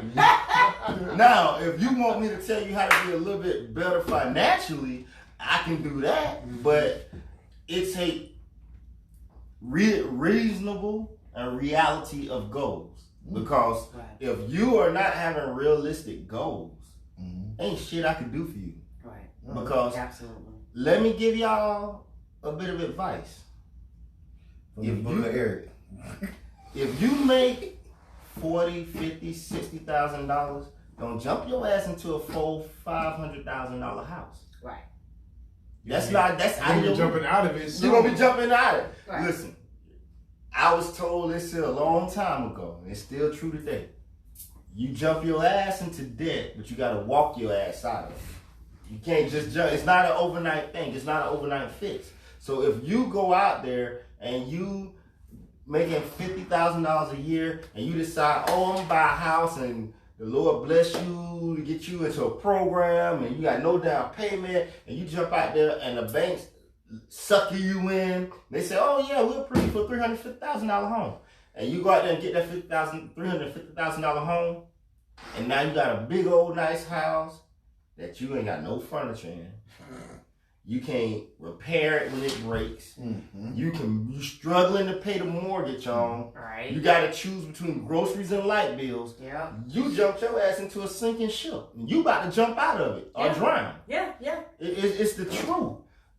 Now, if you want me to tell you how to be a little bit better financially, I can do that. But it's a reasonable and reality of goals. Because if you are not having realistic goals, ain't shit I can do for you. Right. Because Absolutely. let me give y'all a bit of advice. If you make $40,000, $50,000, $60,000, don't jump your ass into a $500,000 house. Right. That's out of your jumping out of it. You're gonna be jumping out of it. Right. Listen, I was told this a long time ago, and it's still true today. You jump your ass into debt, but you gotta walk your ass out of it. You can't just jump. It's not an overnight thing. It's not an overnight fix. So if you go out there and you making $50,000 a year and you decide, oh, I'm gonna buy a house and the Lord bless you to get you into a program and you got no down payment and you jump out there and the banks sucker you in. They say, oh yeah, we'll approve you for a $350,000 home. And you go out there and get that $350,000 home and now you got a big old nice house that you ain't got no furniture in. You can't repair it when it breaks. You struggling to pay the mortgage on. Right. You got to choose between groceries and light bills. Yeah. You jumped your ass into a sinking ship. You about to jump out of it or drown. Yeah. It's the truth.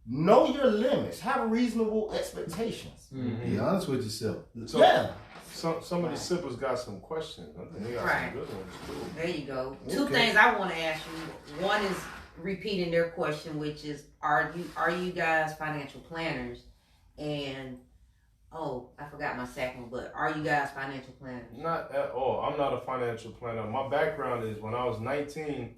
Know your limits. Have reasonable expectations. Be honest with yourself. So, Yeah. Some of the sippers got some questions. I think they got some good ones too. There you go. Two things I want to ask you. One is repeating their question, which is, are you guys financial planners? And I forgot my second one, but are you guys financial planners? Not at all. I'm not a financial planner. My background is when I was 19.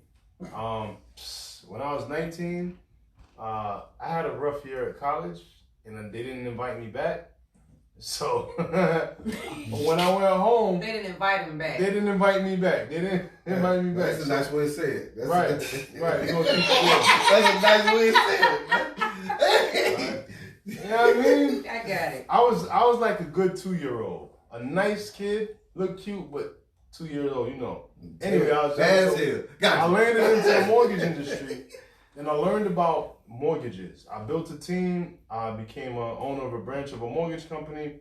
I had a rough year at college, and then they didn't invite me back. So when I went home, They didn't invite him back. they didn't invite me back. That's a nice way to say it. Right. You know, That's a nice way to say it. right. You know what I mean? I got it. I was like a good 2-year-old, a nice kid, look cute, but 2 years old, you know. Anyway, I landed into the mortgage industry, and I learned about mortgages. I built a team. I became an owner of a branch of a mortgage company,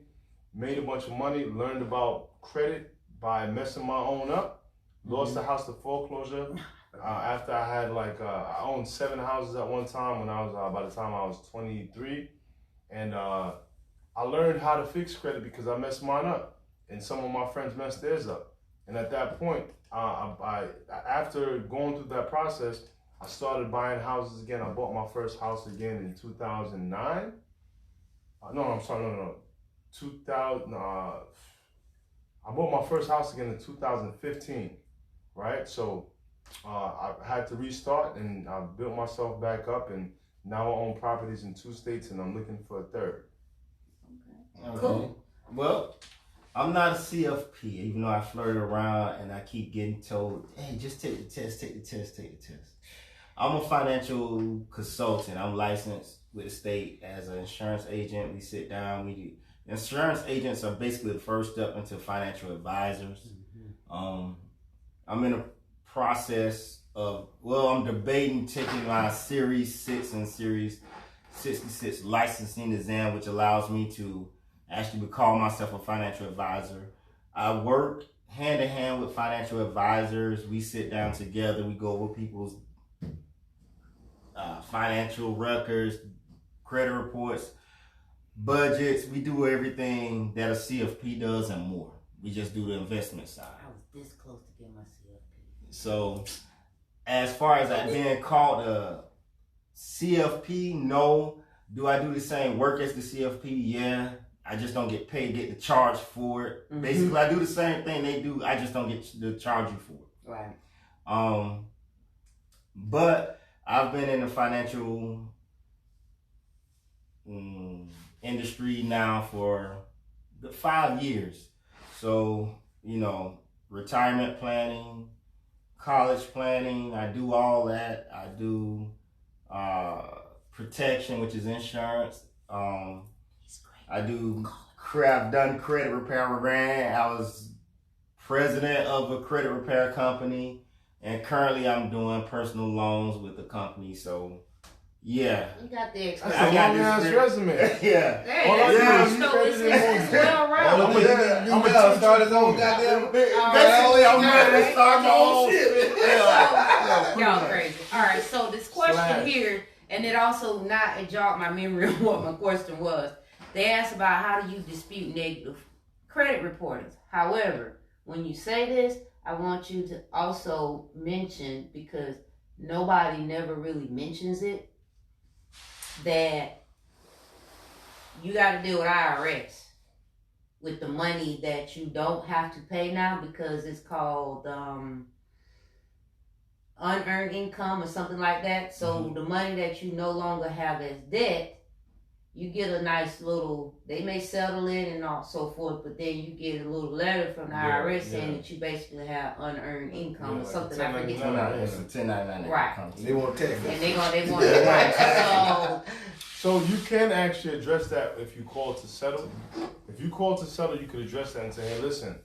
made a bunch of money, learned about credit by messing my own up, lost the house to foreclosure. After I had I owned 7 houses at one time when I was, by the time I was 23. And I learned how to fix credit because I messed mine up and some of my friends messed theirs up. And at that point, after going through that process, I started buying houses again. I bought my first house again in 2009. No. 2000. I bought my first house again in 2015, right? So I had to restart, and I built myself back up, and now I own properties in 2 states, and I'm looking for a third. Okay. Cool. Well, I'm not a CFP, even though I flirt around and I keep getting told, hey, just take the test, take the test, take the test. I'm a financial consultant. I'm licensed with the state as an insurance agent. We sit down, we do. Insurance agents are basically the first step into financial advisors. I'm in a process of, I'm debating taking my Series 6 and Series 66 licensing exam, which allows me to actually call myself a financial advisor. I work hand in hand with financial advisors. We sit down together. We go over people's financial records, credit reports, budgets. We do everything that a CFP does and more. We just do the investment side. I was this close to getting my CFP. So as far as being called a CFP, no. Do I do the same work as the CFP? Yeah. I just don't get paid, get the charge for it. Mm-hmm. Basically, I do the same thing they do. I just don't get to charge you for it. Right. But I've been in the financial industry now for 5 years. So, retirement planning, college planning, I do all that. I do protection, which is insurance. I've done credit repair program. I was president of a credit repair company, and currently I'm doing personal loans with the company. So, yeah. You got the That's experience. a long ass resume. Yeah. Hey, All I that's do good. is So use it's well rounded. I'm gonna start his own goddamn. Basically, I'm ready to start my own shit. Y'all crazy. All right, so this question Slash. here, and it also it jogged my memory of what my question was. They asked about how do you dispute negative credit reportings. However, when you say this, I want you to also mention, because nobody never really mentions it, that you got to deal with IRS with the money that you don't have to pay now, because it's called unearned income or something like that. So the money that you no longer have as debt, you get a nice little, they may settle it and all so forth, but then you get a little letter from the IRS saying that you basically have unearned income or something. I forget. It's a 1099. Right. They want tax. And they want it right. So you can actually address that if you call to settle. If you call to settle, you could address that and say, hey, listen,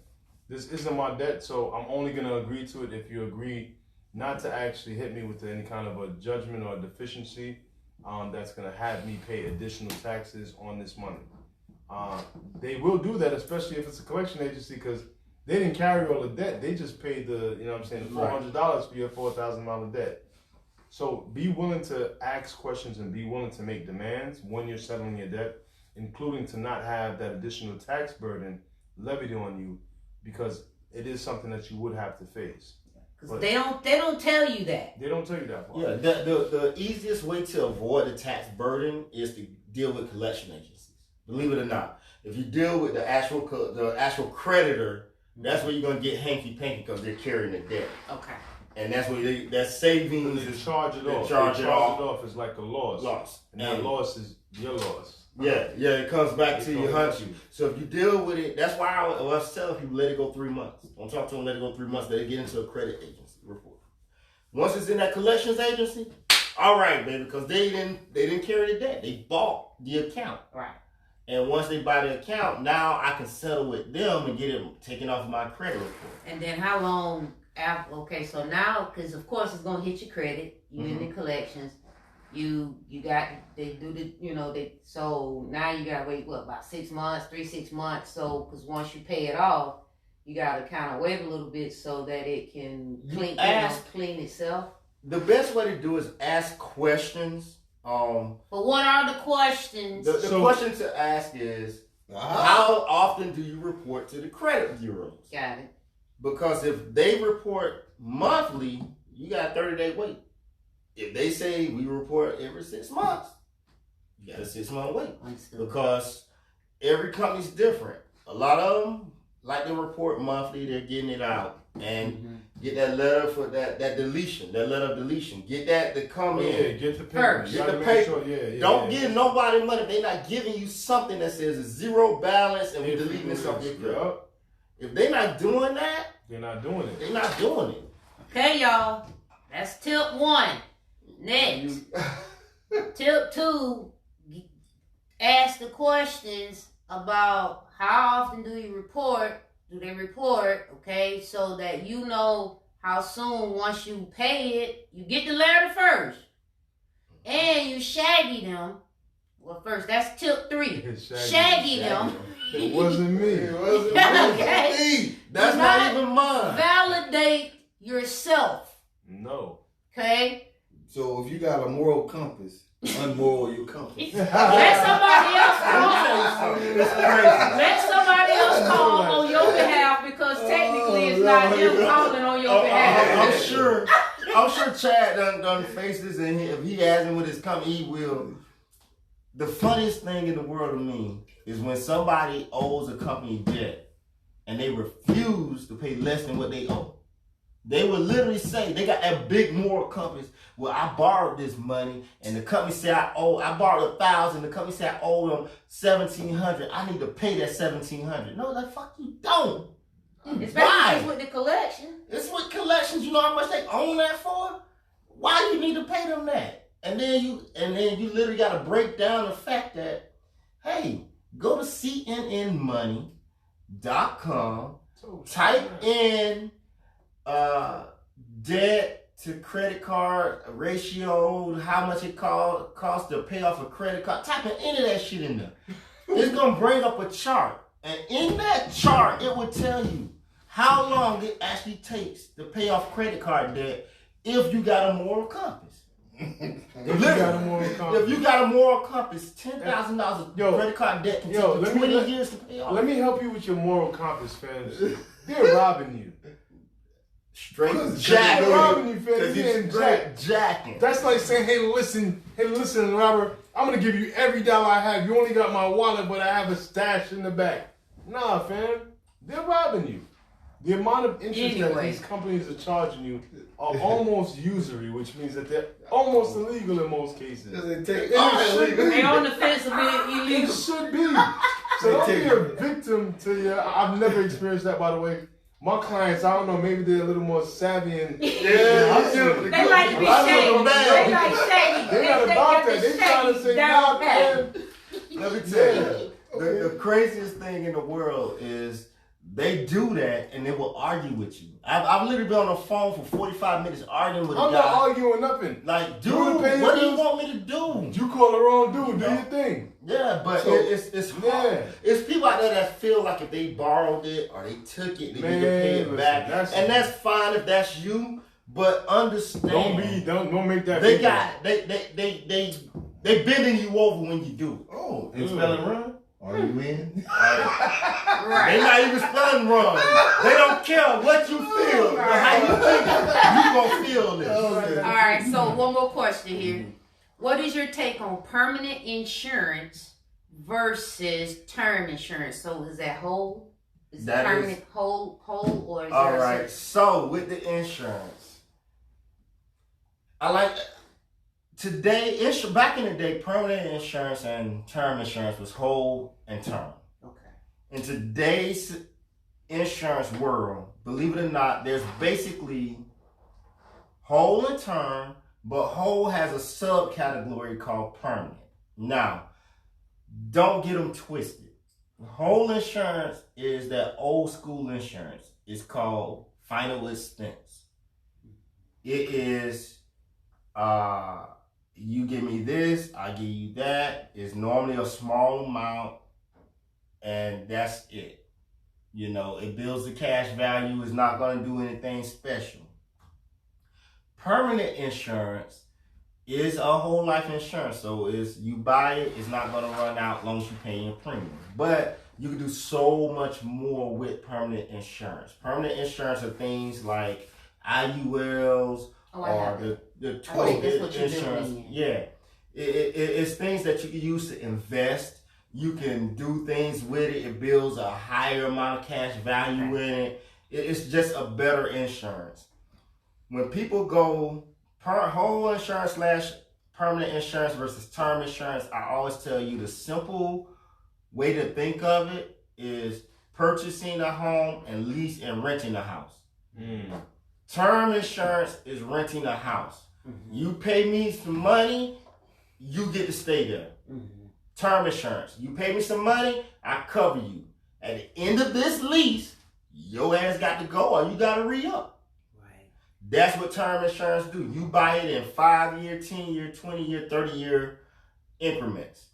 this isn't my debt, so I'm only going to agree to it if you agree not to actually hit me with any kind of a judgment or a deficiency that's going to have me pay additional taxes on this money. They will do that, especially if it's a collection agency, because they didn't carry all the debt. They just paid the, you know what I'm saying, the $400 for your $4,000 debt. So be willing to ask questions and be willing to make demands when you're settling your debt, including to not have that additional tax burden levied on you, because it is something that you would have to face. Because they don't tell you that. They don't tell you that part. Yeah, the easiest way to avoid the tax burden is to deal with collection agencies. Believe it or not, if you deal with the actual creditor, that's where you're gonna get hanky panky because they're carrying the debt. Okay. And that's where that's savings. They charge it off. Charge it off is like a loss. Loss. And that loss is your loss. Yeah, it comes back to you, hunt you. So if you deal with it, that's why I was telling people let it go 3 months. Don't talk to them, let it go 3 months. Let it get into a credit agency report. Once it's in that collections agency, all right, baby, because they didn't carry the debt. They bought the account. Right. And once they buy the account, now I can settle with them and get it taken off of my credit report. And then how long after? Okay, so now, because of course it's gonna hit your credit. You in the collections. You got, they do the, so now you gotta wait, about 6 months, 6 months. So, because once you pay it off, you gotta kind of wait a little bit so that it can clean itself. The best way to do is ask questions. But what are the questions? The question to ask is, how often do you report to the credit bureaus? Got it. Because if they report monthly, you got a 30-day wait. If they say we report every 6 months, you got a 6 month wait. Because every company's different. A lot of them, like they report monthly, they're getting it out and get that letter for that deletion, that letter of deletion. Get that to come in. Yeah, get the paper. Get the paper. Sure, Don't give nobody money if they're not giving you something that says a zero balance and we're deleting this off your credit. If they're not doing that, they're not doing it. They're not doing it. Okay, y'all. That's tip 1. Next. Tip 2, ask the questions about how often do they report, okay, so that you know how soon, once you pay it, you get the letter first. And you shaggy them. Well, first, that's tip 3. Shaggy them. It wasn't me. It wasn't me. That's not even mine. Validate yourself. No. Okay? So if you got a moral compass, unmoral your compass. Let somebody else call. Let somebody else call on your behalf, because technically it's not him calling on your behalf. I'm sure Chad done faces, and if he has him with his company, he will. The funniest thing in the world to me is when somebody owes a company debt and they refuse to pay less than what they owe. They would literally say, they got that big moral compass. Well, I borrowed this money, and the company said I borrowed $1,000. The company said I owe them $1,700. I need to pay that $1,700. No, the fuck you don't. Especially with the collection. It's with collections. You know how much they own that for? Why you need to pay them that? And then you literally got to break down the fact that, hey, go to cnnmoney.com, type in debt to credit card ratio, how much it costs to pay off a credit card. Type in any of that shit in there. It's going to bring up a chart. And in that chart, it will tell you how long it actually takes to pay off credit card debt if you got a moral compass. If you got a moral compass, $10,000 of credit card debt can take you 20 years to pay off. Let me help you with your moral compass, fans. They're robbing you. Straight jacking. Robbing you, fans. Because he's straight jacking. That's like saying, hey, listen, Robert, I'm going to give you every dollar I have. You only got my wallet, but I have a stash in the back. Nah, fam. They're robbing you. The amount of interest that these companies are charging you are almost usury, which means that they're almost illegal in most cases. They on the fence of being illegal. It should be. So don't be a victim to your... I've never experienced that, by the way. My clients, I don't know, maybe they're a little more savvy and... They like to be shady. They like shady. They're not about that. They're trying to say, nah, man. Let me tell you, the craziest thing in the world is they do that and they will argue with you. I've literally been on the phone for 45 minutes arguing with a guy. I'm not arguing nothing. Like, dude, what do you want me to do? You call the wrong dude, do your thing. Yeah, but so, it's hard. It's people out there that feel like if they borrowed it or they took it, they need to pay it back. And that's fine if that's you, but understand. Don't make that. They bending you over when you do it. Oh, and spelling wrong? Are you in? Right. They not even spelling wrong. They don't care what you feel or how you think. You gonna feel this. All right. So one more question here. What is your take on permanent insurance versus term insurance? So is that whole? Is that permanent whole or is all there right. So with the insurance, I like. Today, back in the day, permanent insurance and term insurance was whole and term. Okay. In today's insurance world, believe it or not, there's basically whole and term, but whole has a subcategory called permanent. Now, don't get them twisted. Whole insurance is that old school insurance. It's called final expense. It is you give me this, I give you that. It's normally a small amount, and that's it. You know, it builds the cash value. It's not going to do anything special. Permanent insurance is a whole life insurance. So you buy it, it's not going to run out as long as you pay your premium. But you can do so much more with permanent insurance. Permanent insurance are things like IULs or the total insurance. Yeah. It's things that you can use to invest. You can do things with it. It builds a higher amount of cash value in it. It's just a better insurance. When people go whole insurance / permanent insurance versus term insurance, I always tell you the simple way to think of it is purchasing a home and renting a house. Term insurance is renting a house. You pay me some money, you get to stay there. Term insurance, you pay me some money, I cover you. At the end of this lease, your ass got to go or you got to re-up. Right. That's what term insurance do. You buy it in 5-year, 10-year, 20-year, 30-year increments.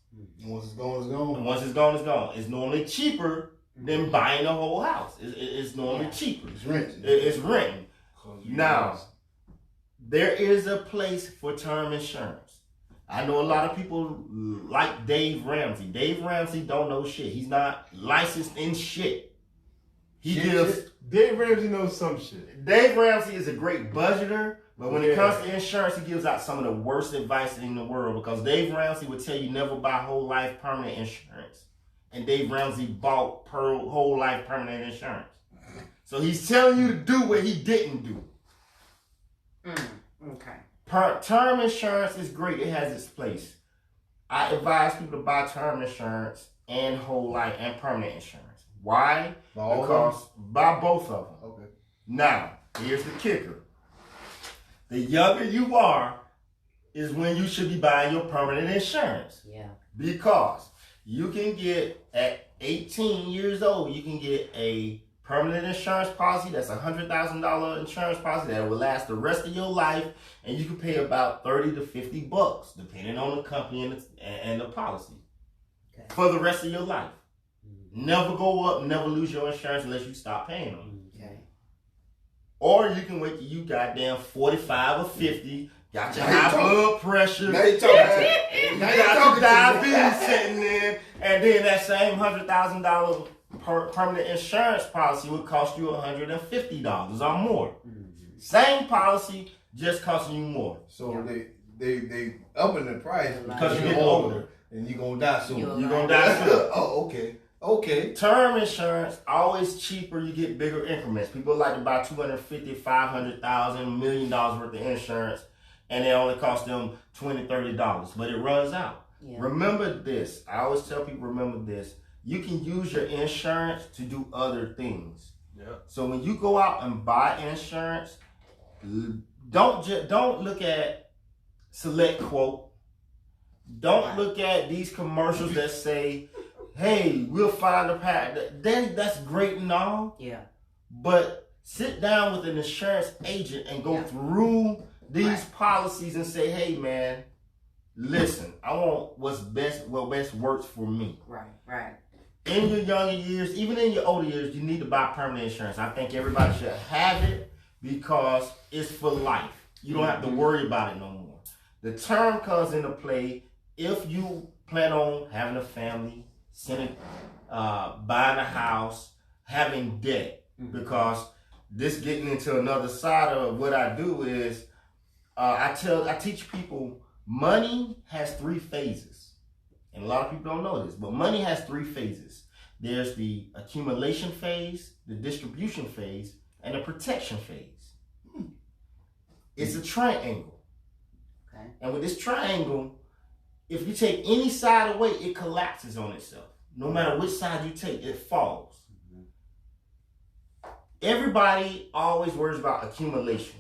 Once it's gone, it's gone. And once it's gone, it's gone. It's normally cheaper than buying a whole house. It's normally cheaper. It's renting. It's renting. Now, there is a place for term insurance. I know a lot of people like Dave Ramsey. Dave Ramsey don't know shit. He's not licensed in shit. Dave Ramsey knows some shit. Dave Ramsey is a great budgeter, but when it comes to insurance, he gives out some of the worst advice in the world because Dave Ramsey would tell you never buy whole life permanent insurance. And Dave Ramsey bought whole life permanent insurance. So he's telling you to do what he didn't do. Okay. Term insurance is great. It has its place. I advise people to buy term insurance and whole life and permanent insurance. Why? Because buy both of them. Okay. Now, here's the kicker. The younger you are is when you should be buying your permanent insurance. Yeah. Because You can get, at 18 years old, you can get a permanent insurance policy. That's $100,000 insurance policy that will last the rest of your life, and you can pay about $30 to $50, depending on the company and the policy, for the rest of your life. Never go up, never lose your insurance unless you stop paying them. Okay. Or you can wait till you goddamn 45 or 50, got your high blood pressure, Now you talking to you got your diabetes sitting in, and then that same $100,000 permanent insurance policy would cost you $150 or more. Same policy, just costing you more. So they upping the price Because you're you're getting older and you're gonna die soon. You're gonna die soon. Oh, okay. Okay. Term insurance, always cheaper, you get bigger increments. People like to buy $250,000, $500,000, $1 million worth of insurance, and it only costs them $20, $30, but it runs out. Yeah. Remember this. I always tell people, remember this. You can use your insurance to do other things. Yeah. So when you go out and buy insurance, don't look at Select Quote. Don't look at these commercials that say, hey, we'll find a path. That's great and all. Yeah. But sit down with an insurance agent and go through these policies and say, hey, man, listen, I want what best works for me. Right. In your younger years, even in your older years, you need to buy permanent insurance. I think everybody should have it because it's for life. You don't have to worry about it no more. The term comes into play if you plan on having a family, buying a house, having debt. Because this getting into another side of what I do is I teach people money has 3 phases. And a lot of people don't know this, but money has 3 phases. There's the accumulation phase, the distribution phase, and the protection phase. It's a triangle. Okay. And with this triangle, if you take any side away, it collapses on itself. No matter which side you take, it falls. Everybody always worries about accumulation.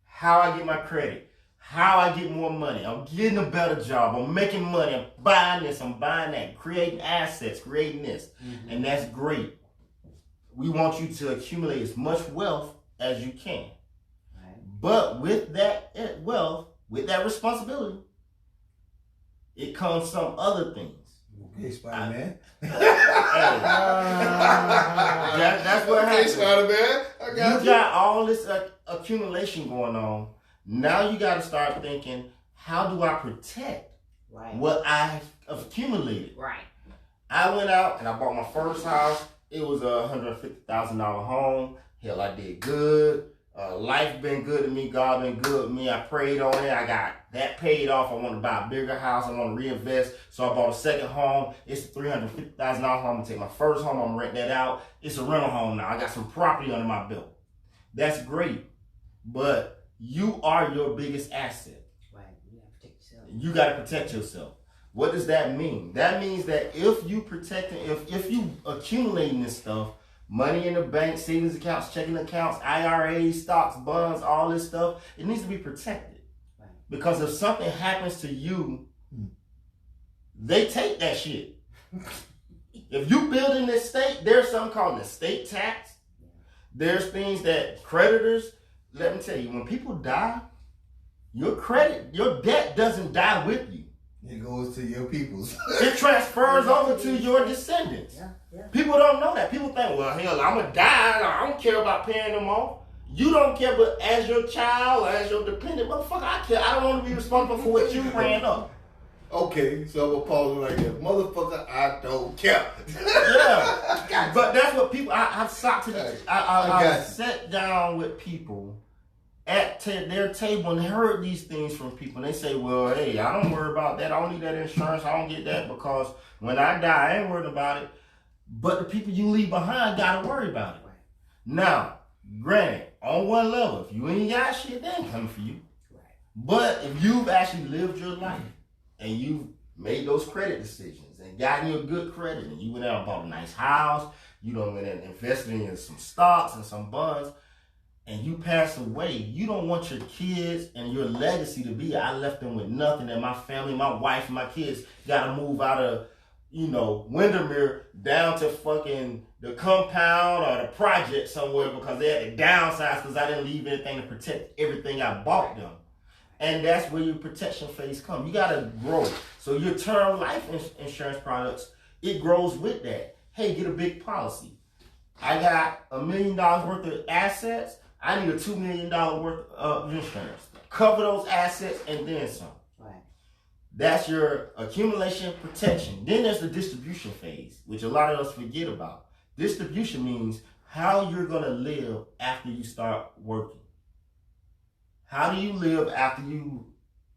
How I get my credit. How I get more money. I'm getting a better job. I'm making money. I'm buying this. I'm buying that. Creating assets. Creating this. And that's great. We want you to accumulate as much wealth as you can. Right. But with that wealth, with that responsibility, it comes some other things. Okay, Spider-Man. That's what happens. Spider-Man. I got You got all this accumulation going on. Now you got to start thinking, how do I protect what I have accumulated? Right. I went out and I bought my first house. It was a $150,000 home. Hell, I did good. Life been good to me. God been good to me. I prayed on it. I got that paid off. I want to buy a bigger house. I want to reinvest. So I bought a second home. It's a $350,000 home. I'm going to take my first home. I'm going to rent that out. It's a rental home now. I got some property under my belt. That's great. But you are your biggest asset. Right. You gotta protect yourself. You got to protect yourself. What does that mean? That means that if you protecting, if you accumulating this stuff, money in the bank, savings accounts, checking accounts, IRAs, stocks, bonds, all this stuff, it needs to be protected. Right. Because if something happens to you, they take that shit. If you build in this state, there's something called an estate tax. There's things that creditors, let me tell you, when people die, your debt doesn't die with you. It goes to your peoples. It transfers over to your descendants. Yeah. People don't know that. People think, well, hell, I'm going to die. I don't care about paying them off. You don't care, but as your child, as your dependent, motherfucker, I care. I don't want to be responsible for what you ran up. Okay, so I'm going to pause it right there. Motherfucker, I don't care. Yeah. But that's what people, I've sat down with people at their table and heard these things from people. And they say, well, hey, I don't worry about that. I don't need that insurance. I don't get that because when I die, I ain't worried about it. But the people you leave behind got to worry about it. Right. Now, granted, on one level, if you ain't got shit, they ain't coming for you. Right. But if you've actually lived your life and you've made those credit decisions and gotten your good credit and you went out and bought a nice house, you done went and invested in some stocks and some bonds, and you pass away, you don't want your kids and your legacy to be, I left them with nothing, and my family, my wife, and my kids got to move out of Windermere down to fucking the compound or the project somewhere because they had to downsize because I didn't leave anything to protect everything I bought them. And that's where your protection phase comes. You gotta grow. So your term life insurance products, it grows with that. Hey, get a big policy. I got $1 million worth of assets. I need a $2 million worth of insurance. Cover those assets and then some. Right. That's your accumulation protection. Then there's the distribution phase, which a lot of us forget about. Distribution means how you're gonna live after you start working. How do you live after you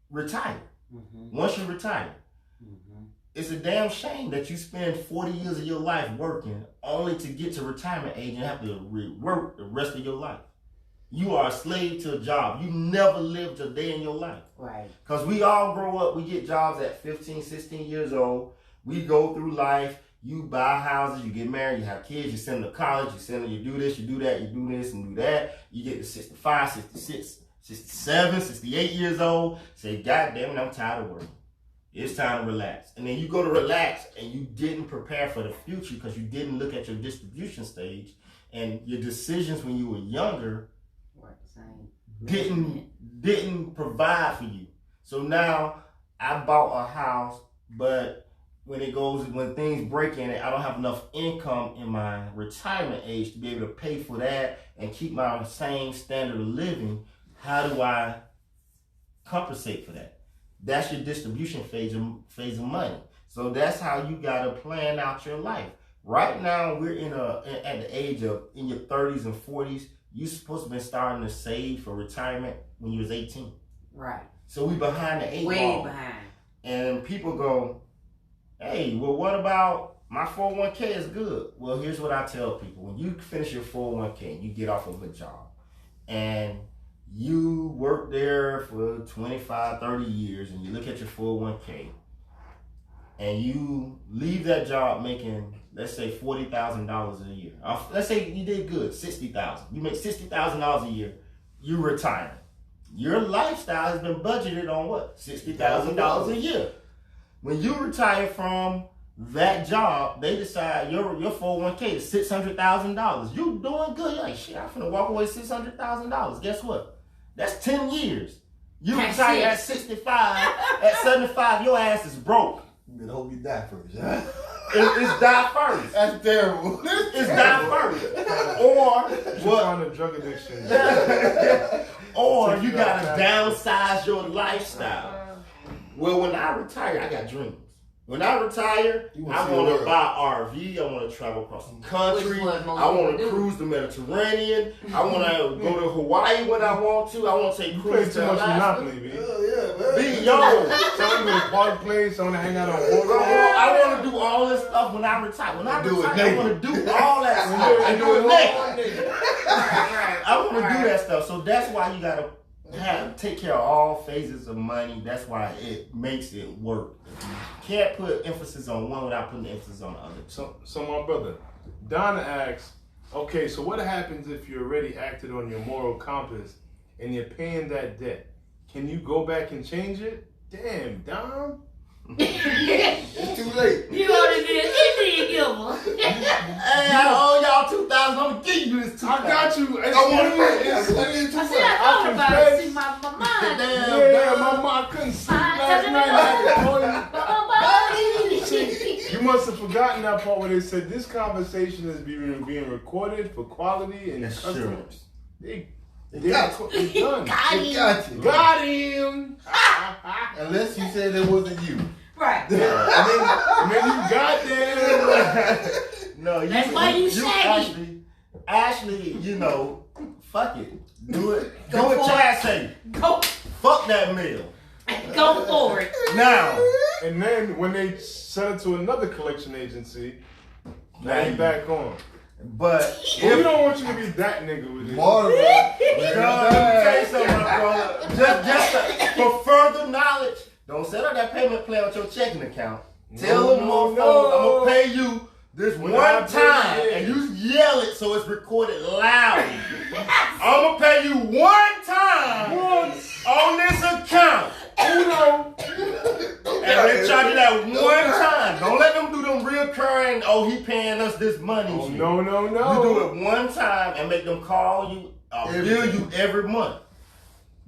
retire? Mm-hmm. Once you retire. Mm-hmm. It's a damn shame that you spend 40 years of your life working only to get to retirement age and have to work the rest of your life. You are a slave to a job. You never lived a day in your life. Right. Because we all grow up, we get jobs at 15, 16 years old. We go through life. You buy houses, you get married, you have kids, you send them to college, you do this, you do that, you do this and do that. You get to 65, 66, 67, 68 years old. Say, God damn it, I'm tired of working. It's time to relax. And then you go to relax and you didn't prepare for the future because you didn't look at your distribution stage and your decisions when you were younger didn't provide for you. So now I bought a house, but when things break in it, I don't have enough income in my retirement age to be able to pay for that and keep my same standard of living. How do I compensate for that? That's your distribution phase of money. So that's how you gotta plan out your life. Right now, we're at the age of in your 30s and 40s. You're supposed to be starting to save for retirement when you was 18. Right. So we behind the eight Way ball. behind. And people go, hey, well, what about my 401k is good? Well, here's what I tell people. When you finish your 401k and you get off of a job and you work there for 25, 30 years and you look at your 401k and you leave that job making, let's say, $40,000 a year. Let's say you did good, $60,000. You make $60,000 a year, you retire. Your lifestyle has been budgeted on what? $60,000 a year. When you retire from that job, they decide your 401k is $600,000. You doing good. You're like, shit, I'm finna walk away $600,000. Guess what? That's 10 years. You retire at 65, at 75, your ass is broke. You better hope you die first, huh? It's die first. That's terrible. It's die first. Or what? On a drug addiction. Or you gotta downsize your lifestyle. Well, when I retire, I got dreams. When I retire, I want to buy RV. I want to travel across the country. I want to cruise the Mediterranean. I want to go to Hawaii when I want to. I want to take cruise to Alaska. Monopoly, B. B, yo. Someone go to park place, someone to hang out on water. I want to do all this stuff when I retire. When I retire, I want to do all that stuff. I do it naked. I want to do that stuff. So that's why you got to take care of all phases of money. That's why it makes it work. You can't put emphasis on one without putting emphasis on the other. So my brother, Donna asks, okay, so what happens if you already acted on your moral compass and you're paying that debt? Can you go back and change it? Damn, Don. It's too late. You already did it. Hey, I owe y'all 2,000. I'm gonna give you this 2,000. I got you. I want it. I thought about it. See, my mind. Damn, my mom couldn't sleep last night. You must have forgotten that part where they said this conversation is being recorded for quality and customers. They got it done. Got him. Unless you said it wasn't you. Right. And then you got there. No, that's why you shaggy. Ashley, you know, fuck it. Do it. Do what Chad say. Go. Fuck that meal. Go for it. Now. And then when they sell it to another collection agency, now you back on. But we don't want you to be that nigga with it. Marvin. Tell you something, brother. Just for further knowledge, don't set up that payment plan with your checking account. Tell them, motherfucker, I'm gonna pay you this one time, and you yell it so it's recorded loud. I'm gonna pay you one time on this account. And they charge you that one time. Don't let them do them bring, oh, he paying us this money. Oh, shit. no. You do it one time and make them call you, bill you every month.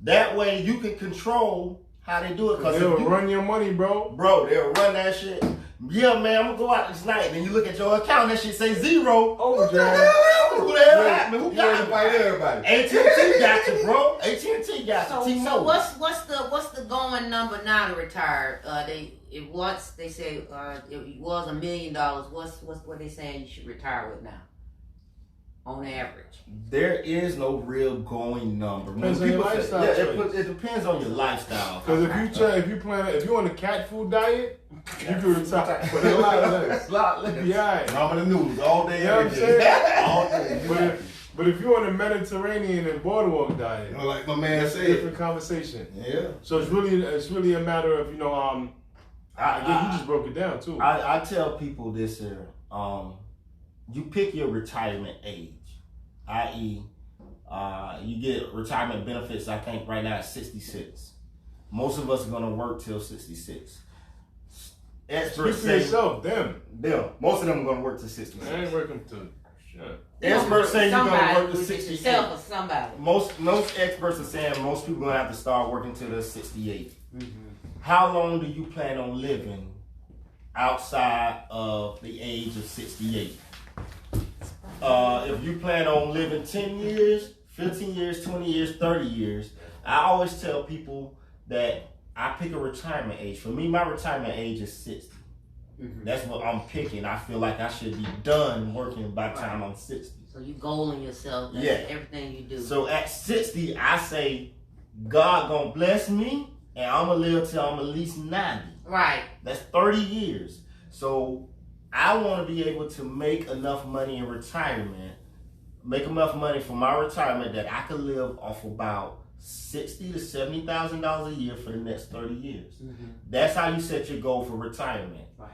That way you can control how they do it. Cause they'll run your money, bro. Bro, they'll run that shit. Yeah, man, I'm gonna go out this night. Then you look at your account, that shit say zero. Overdraft. Who the hell happened? Who got it? Everybody. AT&T got you, bro. AT&T got you. So T-Mobile. what's the going number now to retire? They say it was $1 million. What they saying you should retire with now? On average. There is no real going number. Depends on your lifestyle choice. It depends on your lifestyle. Because if you're on a cat food diet, you can retire. But a lot less. Yeah. I'm in the news all day, You know what I'm every day. saying? All day. But if you're on a Mediterranean and boardwalk diet, You know, like my man that's a said. different conversation. Yeah. So it's really a matter of, again, you just broke it down too. I tell people this here. You pick your retirement age, i.e., you get retirement benefits, I think, right now at 66. Most of us are going to work till 66. Speak Experts for say, yourself, them. most of them are going to work till 66. I ain't working to shit. Experts say you're going to work to Somebody, 68. yourself or somebody. Most experts are saying most people are going to have to start working till they're 68. How long do you plan on living outside of the age of 68? If you plan on living 10 years, 15 years, 20 years, 30 years, I always tell people that I pick a retirement age. For me, my retirement age is 60. That's what I'm picking. I feel like I should be done working by the time I'm 60. So you goaling yourself. That's everything you do. So at 60, I say, God gonna bless me, and I'm gonna live till I'm at least 90. Right. That's 30 years. So I want to be able to make enough money in retirement, make enough money for my retirement that I could live off about $60,000 to $70,000 a year for the next 30 years. That's how you set your goal for retirement. Right.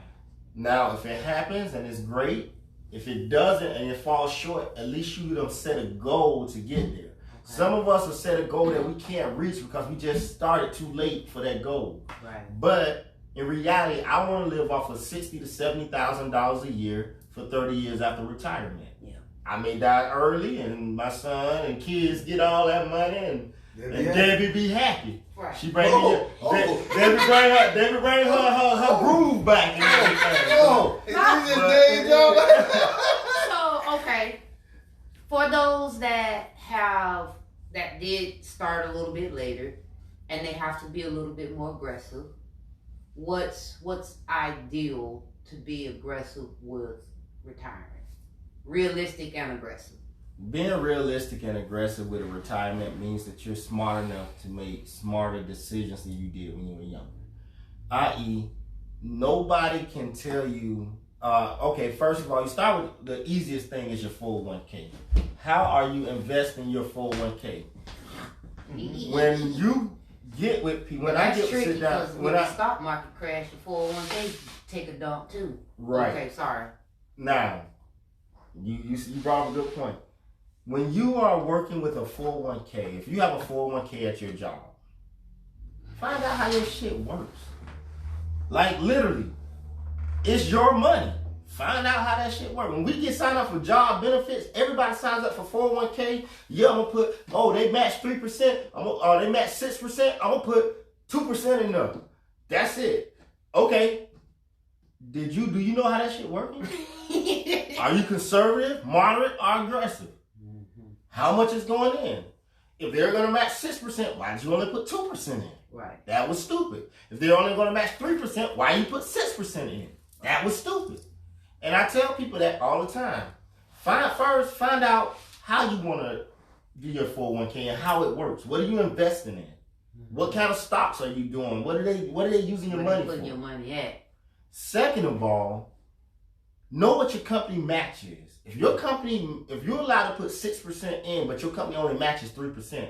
Now, if it happens and it's great, if it doesn't and it falls short, at least you done set a goal to get there. Some of us have set a goal that we can't reach because we just started too late for that goal. Right. But in reality, I want to live off of $60,000 to $70,000 a year for 30 years after retirement. Yeah. I may die early, and my son and kids get all that money, and Debbie be happy. Right. She bring Debbie bring her groove back and everything. So, okay, for those that did start a little bit later and they have to be a little bit more aggressive, what's ideal to be aggressive with retirement? Realistic and aggressive. Being realistic and aggressive with a retirement means that you're smart enough to make smarter decisions than you did when you were younger. I.e., nobody can tell you, okay, first of all, you start with the easiest thing is your 401k. How are you investing your 401k? When you get with people, when I get to sit down, when the stock market crash, your 401k take a dump too. Right. Okay, sorry. Now, you brought up a good point. When you are working with a 401k, if you have a 401k at your job, find out how your shit works. Like literally, it's your money. Find out how that shit works. When we get signed up for job benefits, everybody signs up for 401k. Yeah, I'm gonna put, they match 3%, they match 6%, I'm gonna put 2% in there. That's it. Okay. Do you know how that shit working? Are you conservative, moderate, or aggressive? How much is going in? If they're going to match 6%, why did you only put 2% in? Right. That was stupid. If they're only going to match 3%, why you put 6% in? That was stupid. And I tell people that all the time. Find out how you want to do your 401k and how it works. What are you investing in? What kind of stocks are you doing? What are they using your money for? Putting your money at. Second of all, know what your company match is. If you're allowed to put 6% in, but your company only matches 3%,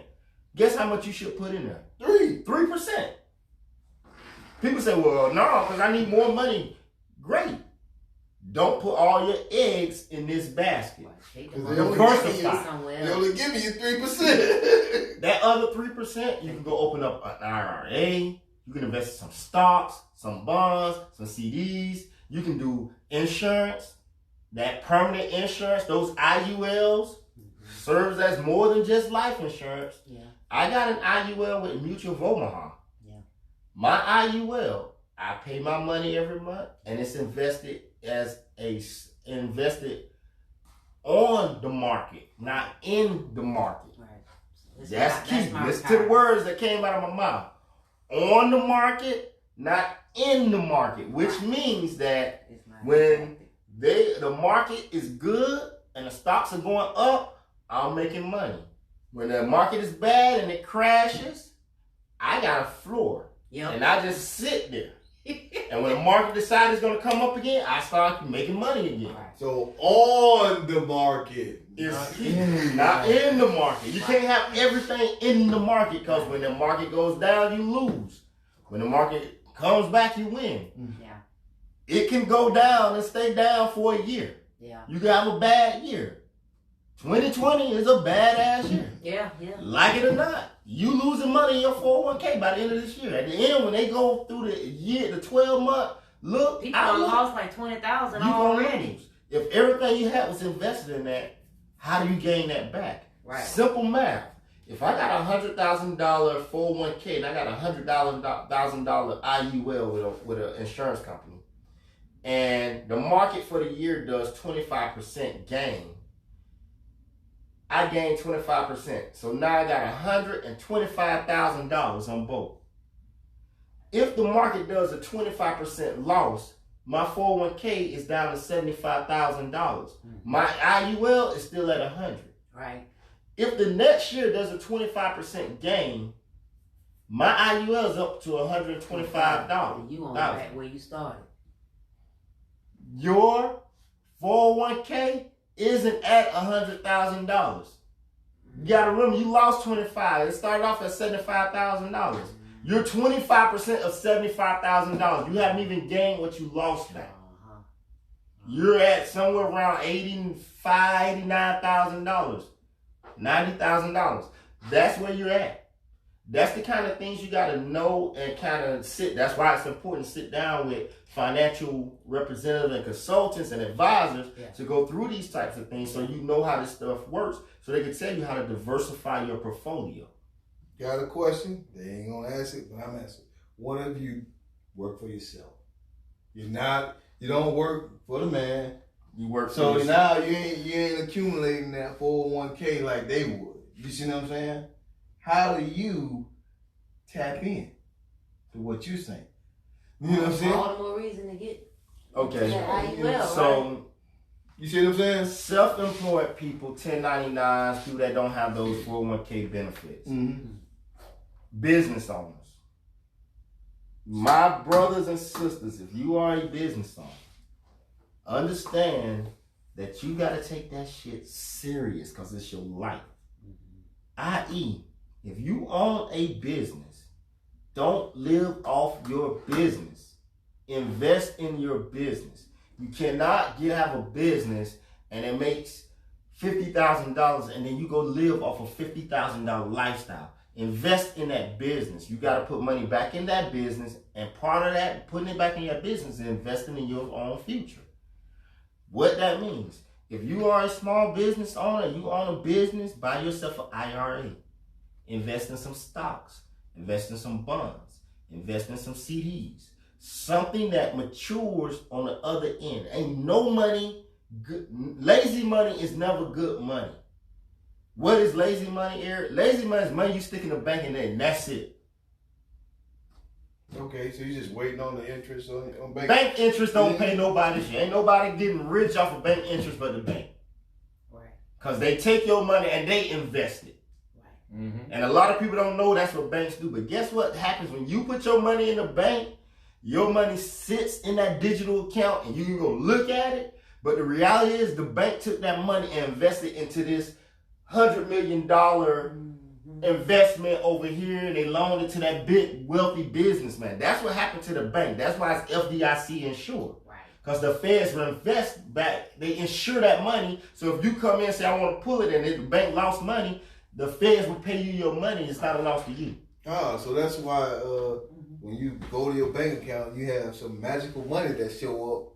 guess how much you should put in there? 3%. People say, well, no, because I need more money. Great. Don't put all your eggs in this basket. They only giving you 3%. That other 3%, you can go open up an IRA. You can invest in some stocks, some bonds, some CDs. You can do insurance, that permanent insurance, those IULs serves as more than just life insurance. Yeah. I got an IUL with Mutual of Omaha. Yeah. My IUL, I pay my money every month, and it's invested on the market, not in the market. Right. That's key. Listen to the words that came out of my mouth. On the market, not in the market, which means that when the market is good and the stocks are going up, I'm making money. When the market is bad and it crashes, I got a floor. Yep. And I just sit there. And when the market decides it's going to come up again, I start making money again. So on the market. It's key. Not in the market. You can't have everything in the market, because when the market goes down, you lose. When the market comes back, you win. Yeah. It can go down and stay down for a year. Yeah. You can have a bad year. 2020 is a badass year. Yeah. Yeah. Like it or not, you losing money in your 401k by the end of this year. At the end, when they go through the year, the 12-month look, People done lost like 20,000 you already. lose. If everything you had was invested in that, how do you gain that back? Right. Simple math. If I got $100,000 401k and I got $100,000 IUL with an insurance company, and the market for the year does 25% gain, I gained 25%. So now I got $125,000 on both. If the market does a 25% loss, my 401k is down to $75,000. My IUL is still at 100. Right. If the next year does a 25% gain, my IUL is up to $125. You on back where you started. Your 401k isn't at $100,000. You gotta remember, you lost 25. It started off at $75,000. You're 25% of $75,000. You haven't even gained what you lost back. You're at somewhere around $89,000, $90,000. That's where you're at. That's the kind of things you got to know and kind of sit. That's why it's important to sit down with financial representatives and consultants and advisors to go through these types of things, so you know how this stuff works, so they can tell you how to diversify your portfolio. Got a question? They ain't gonna ask it, but I'm asking. One of you work for yourself. You don't work for the man. You work for so yourself. now you ain't accumulating that 401k like they would. You see what I'm saying? How do you tap in to what you're saying? You know what I'm saying? All the more reason to get Okay. that IUL, So right? You see what I'm saying? self-employed people, 1099s, people that don't have those 401k benefits. Mm-hmm. Business owners. My brothers and sisters, if you are a business owner, understand that you got to take that shit serious, because it's your life. I.e., if you own a business, don't live off your business. Invest in your business. You cannot have a business and it makes $50,000 and then you go live off a $50,000 lifestyle. Invest in that business. You got to put money back in that business, and part of that, putting it back in your business, is investing in your own future. What that means, if you are a small business owner, you own a business, buy yourself an IRA. Invest in some stocks. Invest in some bonds. Invest in some CDs. Something that matures on the other end. Ain't no money good. Lazy money is never good money. What is lazy money, Eric? Lazy money is money you stick in the bank and that's it. Okay, so you're just waiting on the interest on bank. Bank interest don't pay nobody shit. Ain't nobody getting rich off of bank interest but the bank. Right. Because they take your money and they invest it. Right. Mm-hmm. And a lot of people don't know that's what banks do. But guess what happens when you put your money in the bank? Your money sits in that digital account and you can go look at it. But the reality is the bank took that money and invested into this $100 million investment over here, and they loaned it to that big wealthy businessman. That's what happened to the bank. That's why it's FDIC insured. Right. Because the feds reinvest back, they insure that money. So if you come in and say, I want to pull it, and the bank lost money, the feds will pay you your money. It's not a loss to you. So that's why when you go to your bank account, you have some magical money that show up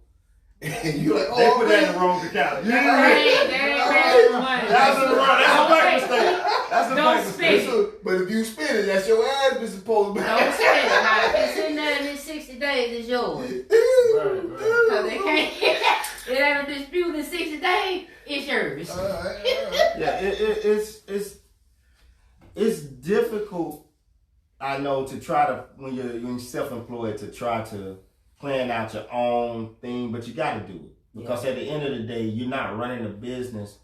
And you're like, They oh, put that in the wrong account. That ain't money. That's a big mistake. That's a Don't big mistake. spend. But if you spend it, that's your ass been supposed to be. Don't spend it. Now, if it's in there in these 60 days, it's yours. Right. Because they can't. It ain't a dispute in 60 days, it's yours. Yeah, it's difficult. I know to try to when you're self-employed to try to plan out your own thing, but you got to do it because at the end of the day, you're not running a business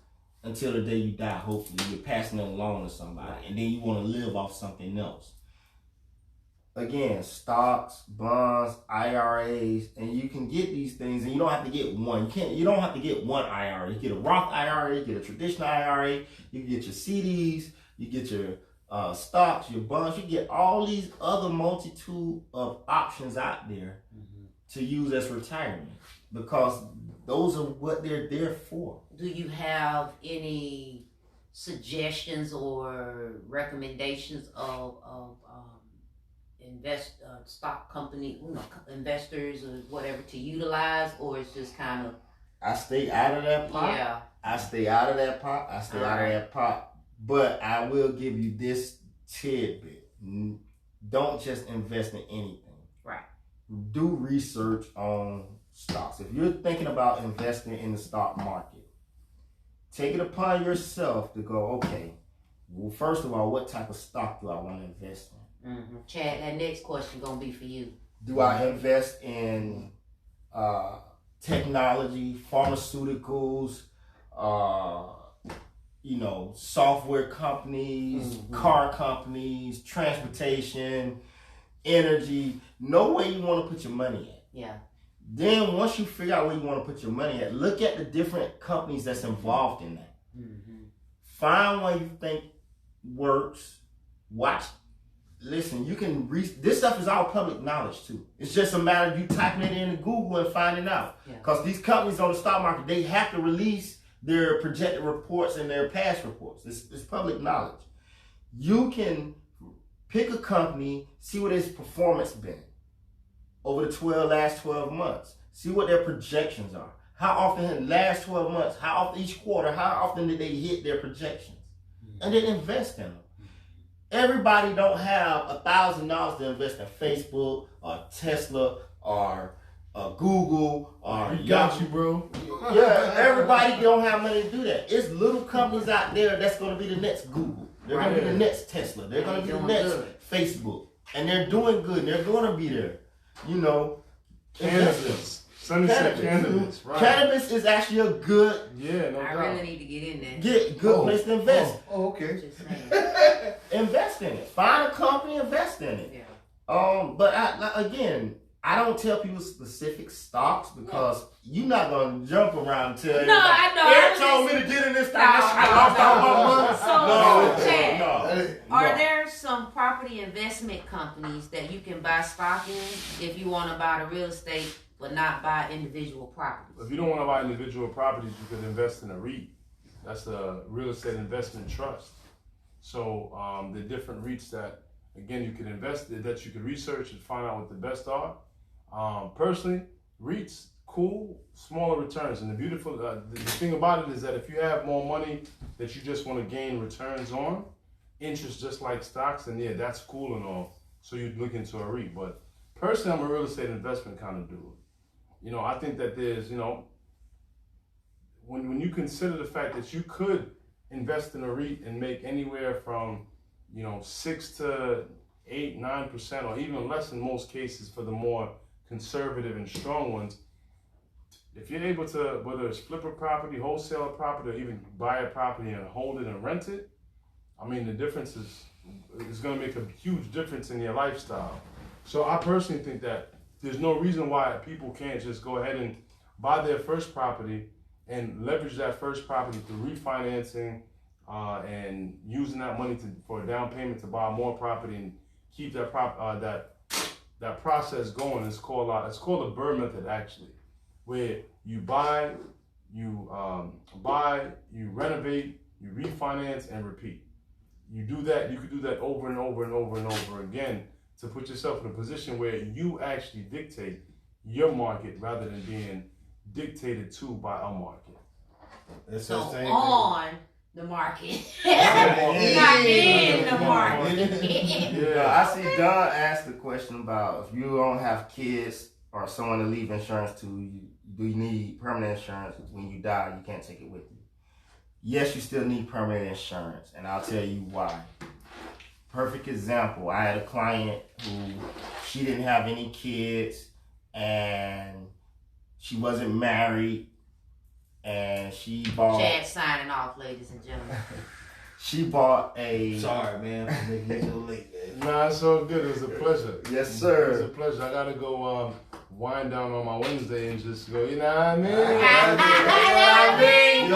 until the day you die. Hopefully, you're passing it along to somebody, and then you want to live off something else. Again, stocks, bonds, IRAs, and you can get these things, and you don't have to get one. You don't have to get one IRA. You get a Roth IRA, you get a traditional IRA, you get your CDs, you get your stocks, your bonds, you get all these other multitude of options out there to use as retirement because those are what they're there for. Do you have any suggestions or recommendations of stock company, investors or whatever to utilize, or it's just kind of? I stay out of that pot. Yeah. I stay out of that pot. But I will give you this tidbit. Don't just invest in anything. Right. Do research on stocks. If you're thinking about investing in the stock market, take it upon yourself to go, okay, well, first of all, what type of stock do I want to invest in? Chad, that next question gonna be for you. Do I invest in technology, pharmaceuticals, software companies, car companies, transportation, energy? Know where you want to put your money at. Yeah. Then once you figure out where you want to put your money at, look at the different companies that's involved in that. Find one you think works. Watch. Listen, you can this stuff is all public knowledge too. It's just a matter of you typing it into Google and finding out. Because these companies on the stock market, they have to release their projected reports and their past reports. It's public knowledge. You can pick a company, see what its performance been over the last 12 months. See what their projections are. How often in the last 12 months, how often each quarter, how often did they hit their projections? And then invest in them. Everybody don't have $1,000 to invest in Facebook or Tesla or Google or Got you, bro. Yeah, everybody don't have money to do that. It's little companies out there that's going to be the next Google. They're going to be the next Tesla. They're going to be the next Facebook. And they're doing good. They're going to be there. Cannabis. Sonny said cannabis. Right. Cannabis is actually a good. Yeah, no doubt. I really need to get in there. Get good place to invest. Okay. Just saying. Invest in it. Find a company, invest in it. Yeah. But I don't tell people specific stocks because you're not gonna jump around and tell everybody. No, I know. Eric told me to get in this thing. I lost all my money. So, Chad, No. are there some property investment companies that you can buy stock in if you want to buy the real estate but not buy individual properties? If you don't want to buy individual properties, you could invest in a REIT. That's the real estate investment trust. So the different REITs that, again, you could invest in, that you could research and find out what the best are. Personally, REITs, cool, smaller returns. And the beautiful, the thing about it is that if you have more money that you just want to gain returns on, interest just like stocks, then yeah, that's cool and all. So you'd look into a REIT. But personally, I'm a real estate investment kind of dude. I think that there's, when you consider the fact that you could invest in a REIT and make anywhere from, 6 to 8, 9%, or even less in most cases for the more conservative and strong ones. If you're able to, whether it's flip a property, wholesale a property, or even buy a property and hold it and rent it, the difference is going to make a huge difference in your lifestyle. So I personally think that there's no reason why people can't just go ahead and buy their first property and leverage that first property through refinancing and using that money for a down payment to buy more property and keep that process going. It's called the Burr method, actually, where you buy, you renovate, you refinance, and repeat. You do that. You could do that over and over and over and over again to put yourself in a position where you actually dictate your market rather than being dictated to by a market. That's So the same on the market. Yeah. Not in the market. Yeah. I see Don asked the question about if you don't have kids or someone to leave insurance to, do you need permanent insurance when you die? You can't take it with you. Yes, you still need permanent insurance, and I'll tell you why. Perfect example. I had a client who she didn't have any kids and she wasn't married, and she bought. Chad signing off, ladies and gentlemen. She bought a. Sorry, man, for making you so late, man. Nah, it's all good. It was a pleasure. Yes, It's a sir. pleasure. I gotta go wind down on my Wednesday and just go, you know what I mean? You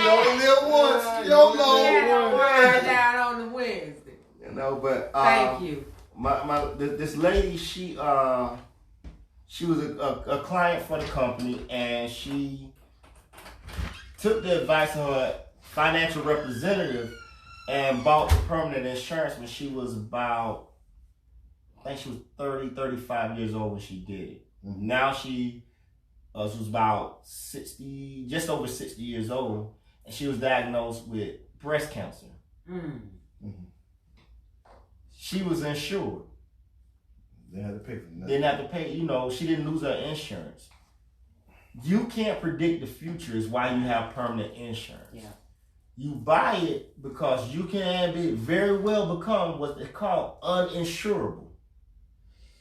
only live once. YOLO. Wind down on the Wednesday. You know, but Thank you. This lady, she was a client for the company, and she took the advice of her financial representative and bought the permanent insurance when she was about, I think she was 30, 35 years old when she did it. Mm-hmm. Now she was about 60, just over 60 years old, and she was diagnosed with breast cancer. Mm-hmm. She was insured. Didn't have to pay for nothing. Didn't have to pay, she didn't lose her insurance. You can't predict the future is why you have permanent insurance. Yeah. You buy it because you can very well become what they call uninsurable.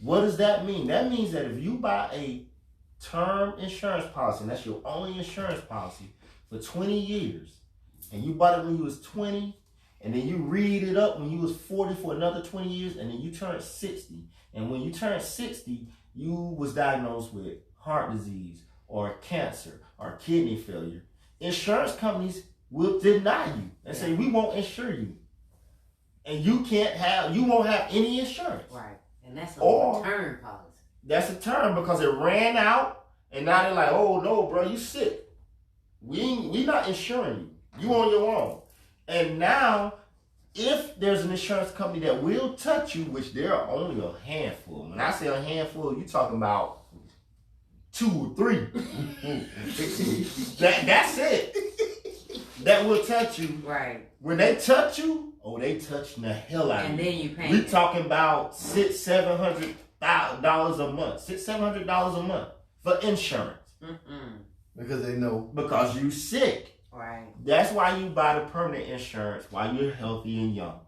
What does that mean? That means that if you buy a term insurance policy, and that's your only insurance policy for 20 years, and you bought it when you was 20, and then you read it up when you was 40 for another 20 years, and then you turned 60. And when you turned 60, you was diagnosed with heart disease or cancer or kidney failure. Insurance companies will deny you and say, we won't insure you. And you won't have any insurance. Right. And that's a Or- return policy. That's a term because it ran out, and now they're like, oh no, bro, you sick. We not insuring you. You on your own. And now, if there's an insurance company that will touch you, which there are only a handful. When I say a handful, you're talking about 2 or 3. That's it. That will touch you. Right. When they touch you, they touching the hell out of And you. then you pay. We talking about $600-700 a month, $600-700 a month for insurance Because they know. because you sick. Right. That's why you buy the permanent insurance while you're healthy and young,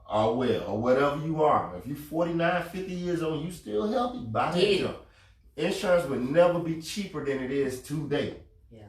or well, or whatever you are. If you're 49, 50 years old, you still healthy, buy that Yeah. junk. Insurance would never be cheaper than it is today. Yeah.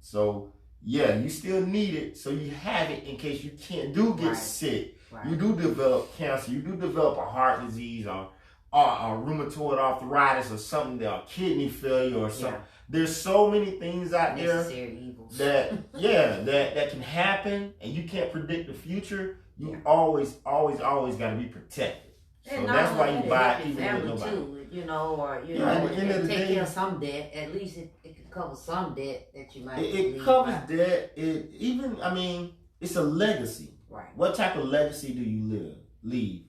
So yeah, you still need it, so you have it in case you get Right. sick. Right. You do develop cancer. You do develop a heart disease or rheumatoid arthritis or something, or kidney failure or something. Yeah. There's so many things out there Necessary evils. that can happen, and you can't predict the future. You always got to be protected. So And not that's why only you that, buy help it your even with family nobody. too, or At the end of the take day, care of some debt. At least it can cover some debt that you might It leave covers by. debt. It's a legacy. Right. What type of legacy do you leave?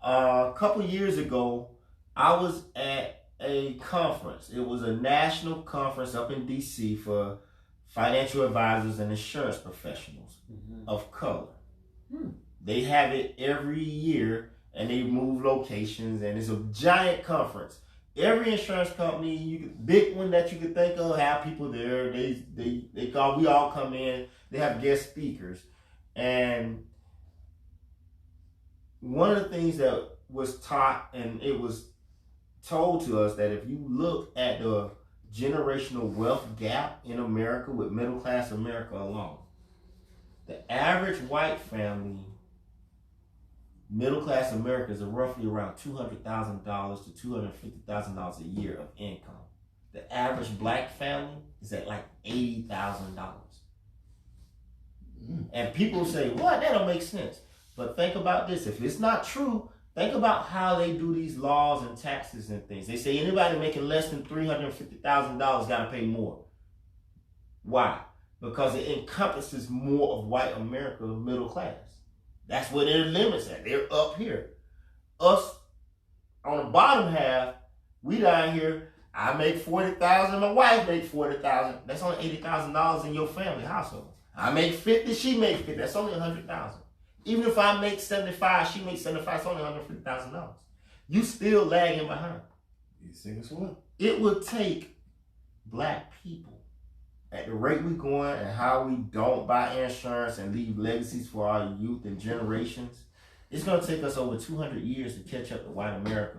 A couple years ago, I was at a conference. It was a national conference up in D.C. for financial advisors and insurance professionals of color. They have it every year, and they move locations, and it's a giant conference. Every insurance company, big one that you could think of, have people there. We all come in. They have guest speakers, and one of the things that was taught, and it was told to us, that if you look at the generational wealth gap in America with middle class America alone, the average white family, middle class Americans are roughly around $200,000 to $250,000 a year of income. The average black family is at like $80,000. And people say, what? That don't make sense. But think about this. If it's not true, think about how they do these laws and taxes and things. They say anybody making less than $350,000 got to pay more. Why? Because it encompasses more of white America middle class. That's where their limits at. They're up here. Us on the bottom half, we down here. I make 40,000, my wife makes 40,000. That's only $80,000 in your family household. I make 50, she makes 50. That's only 100,000. Even if I make 75, she makes 75. It's only $150,000. You still lagging behind. You sing as well. It would take black people at the rate we're going and how we don't buy insurance and leave legacies for our youth and generations. It's going to take us over 200 years to catch up to white America.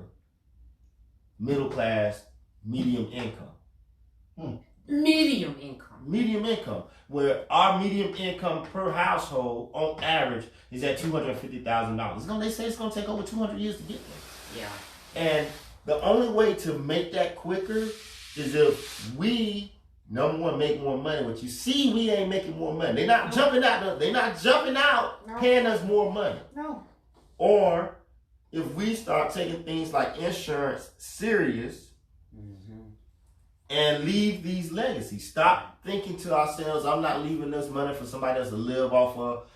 Middle class, medium income. Medium income. Medium income, where our medium income per household on average is at $250,000. They say it's going to take over 200 years to get there. Yeah. And the only way to make that quicker is if we, number one, make more money. But you see, we ain't making more money. They're not jumping out. They're not jumping out paying us more money. No. Or if we start taking things like insurance serious and leave these legacies. Stop thinking to ourselves, I'm not leaving this money for somebody else to live off of.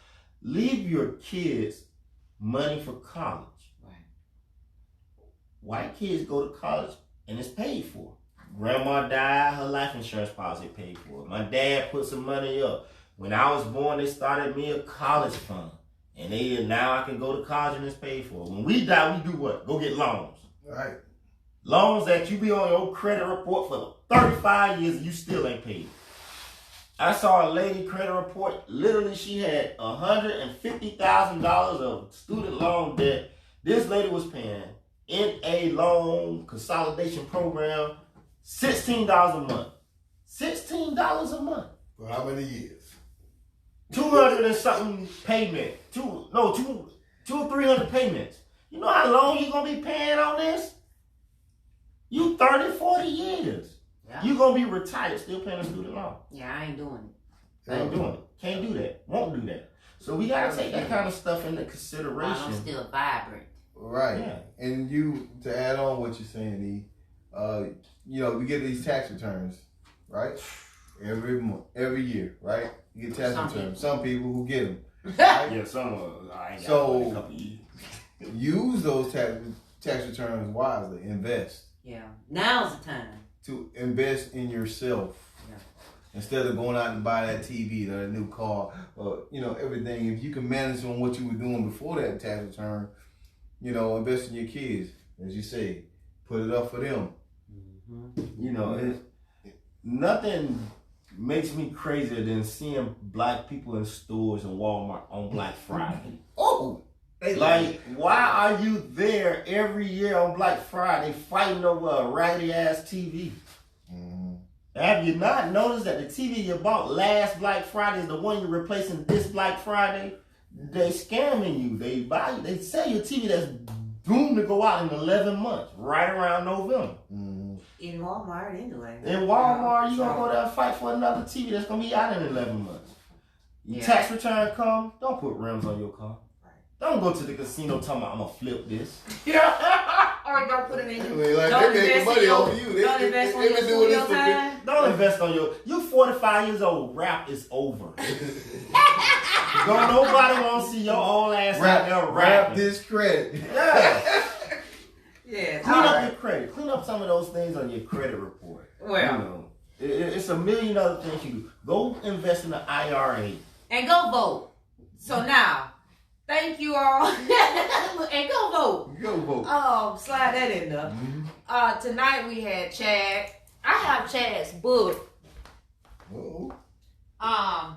Leave your kids money for college. Right. White kids go to college and it's paid for. Grandma died, her life insurance policy paid for. My dad put some money up. When I was born, they started me a college fund. And now I can go to college and it's paid for. When we die, we do what? Go get loans. Right. Loans that you be on your credit report for 35 years and you still ain't paid. I saw a lady credit report, literally she had $150,000 of student loan debt. This lady was paying in a loan consolidation program $16 a month. $16 a month. For how many years? 200 and something payment. Two or 300 payments. You know how long you gonna be paying on this? You 30, 40 years. Yeah. You gonna be retired still paying a student loan. Yeah, I ain't doing it. I ain't doing it. Can't do that. Won't do that. So we gotta take that kind of stuff into consideration. I'm still vibrant. Right. Yeah. And you, to add on what you're saying, we get these tax returns, right? Every month, every year, right? You get tax returns. Some people who get them. Right? Yeah, some I ain't got So, a couple years. Use those tax returns wisely. Invest. Yeah. Now's the time. To invest in yourself. Yeah. Instead of going out and buy that TV or a new car or, everything. If you can manage on what you were doing before that tax return, invest in your kids. As you say, put it up for them. Mm-hmm. Nothing makes me crazier than seeing black people in stores and Walmart on Black Friday. Oh! Like, why are you there every year on Black Friday fighting over a raggedy ass TV? Mm-hmm. Have you not noticed that the TV you bought last Black Friday is the one you're replacing this Black Friday? They scamming you. They sell you a TV that's doomed to go out in 11 months, right around November. Mm-hmm. In Walmart, anyway. In Walmart, you're going to go there and fight for another TV that's going to be out in 11 months. Your Yeah. tax return come, don't put rims on your car. Don't go to the casino talking about, I'm going to flip this. Or don't put it in. They making money off you. Don't invest on They've your been doing this studio for time. Don't invest on you 45 years old, rap is over. Don't nobody want to see your old ass out there Wrap rapping. this credit. Yeah. Yeah. Clean up your credit. Clean up some of those things on your credit report. Well. It's a million other things you do. Go invest in the IRA. And go vote. So now, thank you all. And go vote. Go vote. Slide that in there. Mm-hmm. Tonight we had Chad. I have Chad's book. Uh-oh. I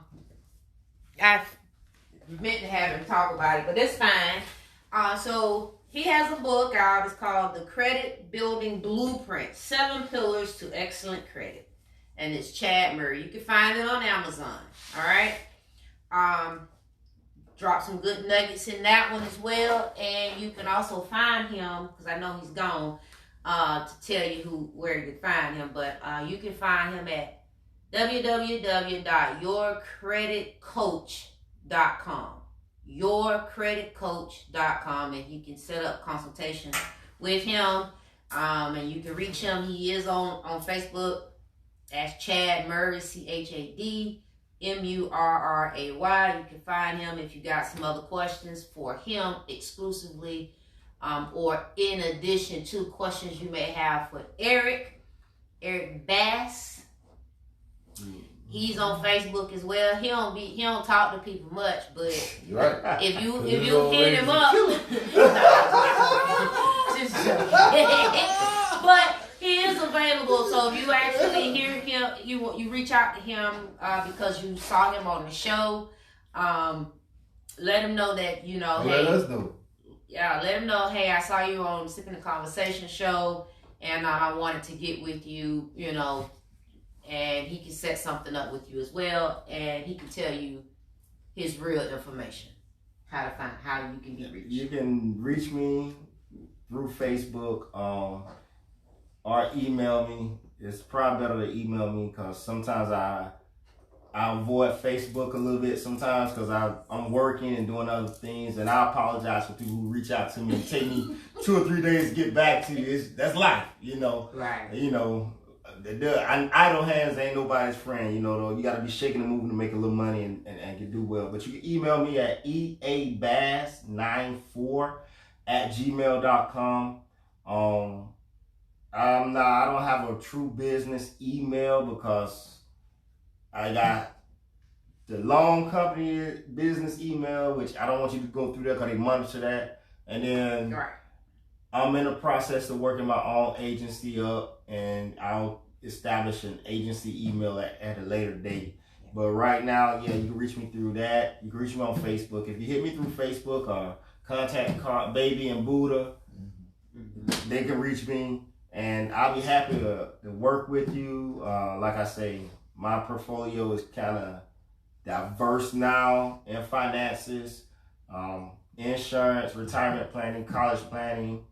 meant to have him talk about it, but that's fine. So he has a book out. It's called The Credit Building Blueprint: 7 Pillars to Excellent Credit, and it's Chad Murray. You can find it on Amazon. All right. Drop some good nuggets in that one as well, and you can also find him, because I know he's gone, to tell you where you can find him. But you can find him at www.yourcreditcoach.com. Yourcreditcoach.com, and you can set up consultation with him, and you can reach him. He is on Facebook as Chad Murray, ChadMurray. You can find him if you got some other questions for him exclusively, or in addition to questions you may have for Eric. Eric Bass. He's on Facebook as well. He don't talk to people much, but You're right. if you hit him up, just joking. But he is available. So if you actually hear him, you reach out to him because you saw him on the show. Let him know that hey. Let us know. Yeah, let him know. Hey, I saw you on Sipping the Conversation show, and I wanted to get with you. And he can set something up with you as well, and he can tell you his real information, how you can be reached. You can reach me through Facebook or email me. It's probably better to email me because sometimes I avoid Facebook a little bit sometimes because I'm working and doing other things, and I apologize for people who reach out to me and take me 2 or 3 days to get back to you. That's life, Right. Idle hands ain't nobody's friend, though. You got to be shaking and moving to make a little money and can do well. But you can email me at eabass94@gmail.com. I don't have a true business email because I got the long company business email, which I don't want you to go through that because they monitor that. And then I'm in the process of working my own agency up, and I'll establish an agency email at a later date. But right now, you can reach me through that. You can reach me on Facebook. If you hit me through Facebook or contact Baby and Buddha, they can reach me, and I'll be happy to work with you. Like I say, my portfolio is kind of diverse now in finances, insurance, retirement planning, college planning.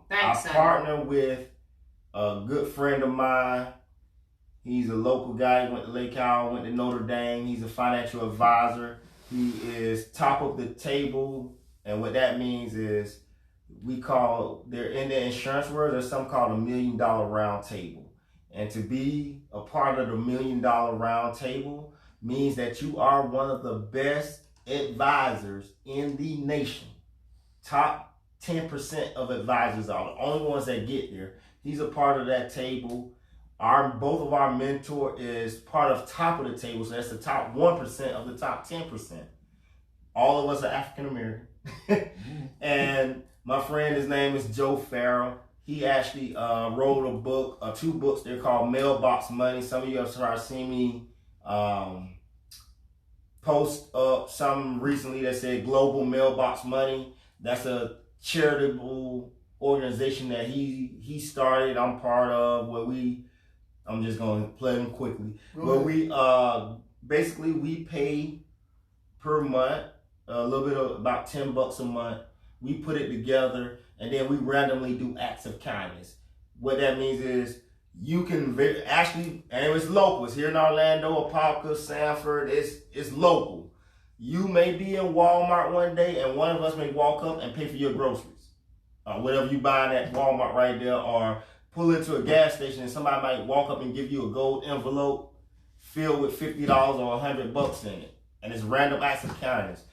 Thanks, I partner with a good friend of mine. He's a local guy. He went to Lake Howell, went to Notre Dame. He's a financial advisor. He is top of the table, and what that means is they're in the insurance world, there's something called $1 million round table. And to be a part of the $1 million round table means that you are one of the best advisors in the nation. Top 10% of advisors are the only ones that get there. He's a part of that table. Both of our mentor is part of top of the table, so that's the top 1% of the top 10%. All of us are African American. And my friend, his name is Joe Farrell. He actually wrote a book, 2 books. They're called Mailbox Money. Some of you have seen me post up something recently that said Global Mailbox Money. That's a charitable organization that he started. I'm part of. I'm just going to play them quickly. Where we basically we pay per month a little bit of about $10 a month. We put it together, and then we randomly do acts of kindness. What that means is you can and it's local. It's here in Orlando, Apopka, Sanford. It's local. You may be in Walmart one day, and one of us may walk up and pay for your groceries. Whatever you buying at Walmart right there, or pull into a gas station and somebody might walk up and give you a gold envelope filled with $50 or $100 in it. And it's random acts of kindness.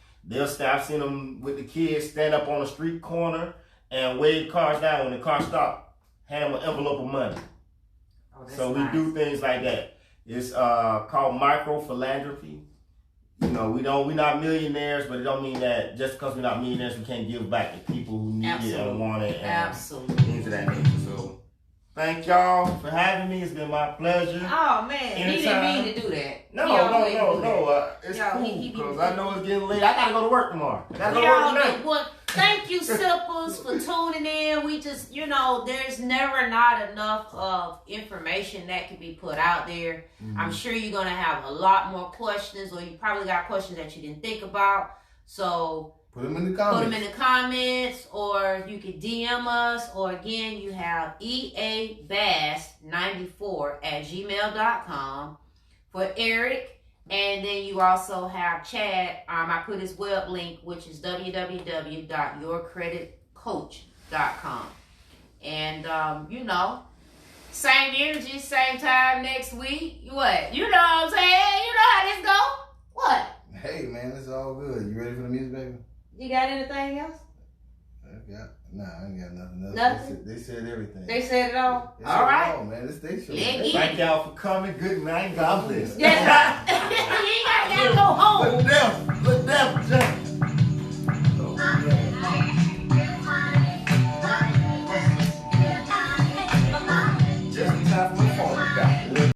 I've seen them with the kids stand up on a street corner and wave cars down. When the car stop, hand them an envelope of money. So we do things like that. It's called micro philanthropy. We're not millionaires, but it don't mean that just because we're not millionaires, we can't give back to people who need it and want it. And things of that nature. So thank y'all for having me. It's been my pleasure. Oh man, Anytime. He didn't mean to do that. No. It's cool because I know it's getting late. I gotta go to work tomorrow. I gotta go to work tonight. Well, thank you, Sippas, for tuning in. We just, there's never not enough of information that can be put out there. Mm-hmm. I'm sure you're gonna have a lot more questions, or you probably got questions that you didn't think about. So put them in the comments. Or you can DM us, or again, you have eabass94@gmail.com for Eric. And then you also have Chad. I put his web link, which is www.yourcreditcoach.com. And, same energy, same time next week. What? You know what I'm saying? You know how this go? What? Hey, man, it's all good. You ready for the music, baby? You got anything else? I ain't got nothing else. Nothing? They said everything. They said it all? They all said it right. all, man. This they show. Yeah, Thank y'all for coming. Good night. God bless. Yes.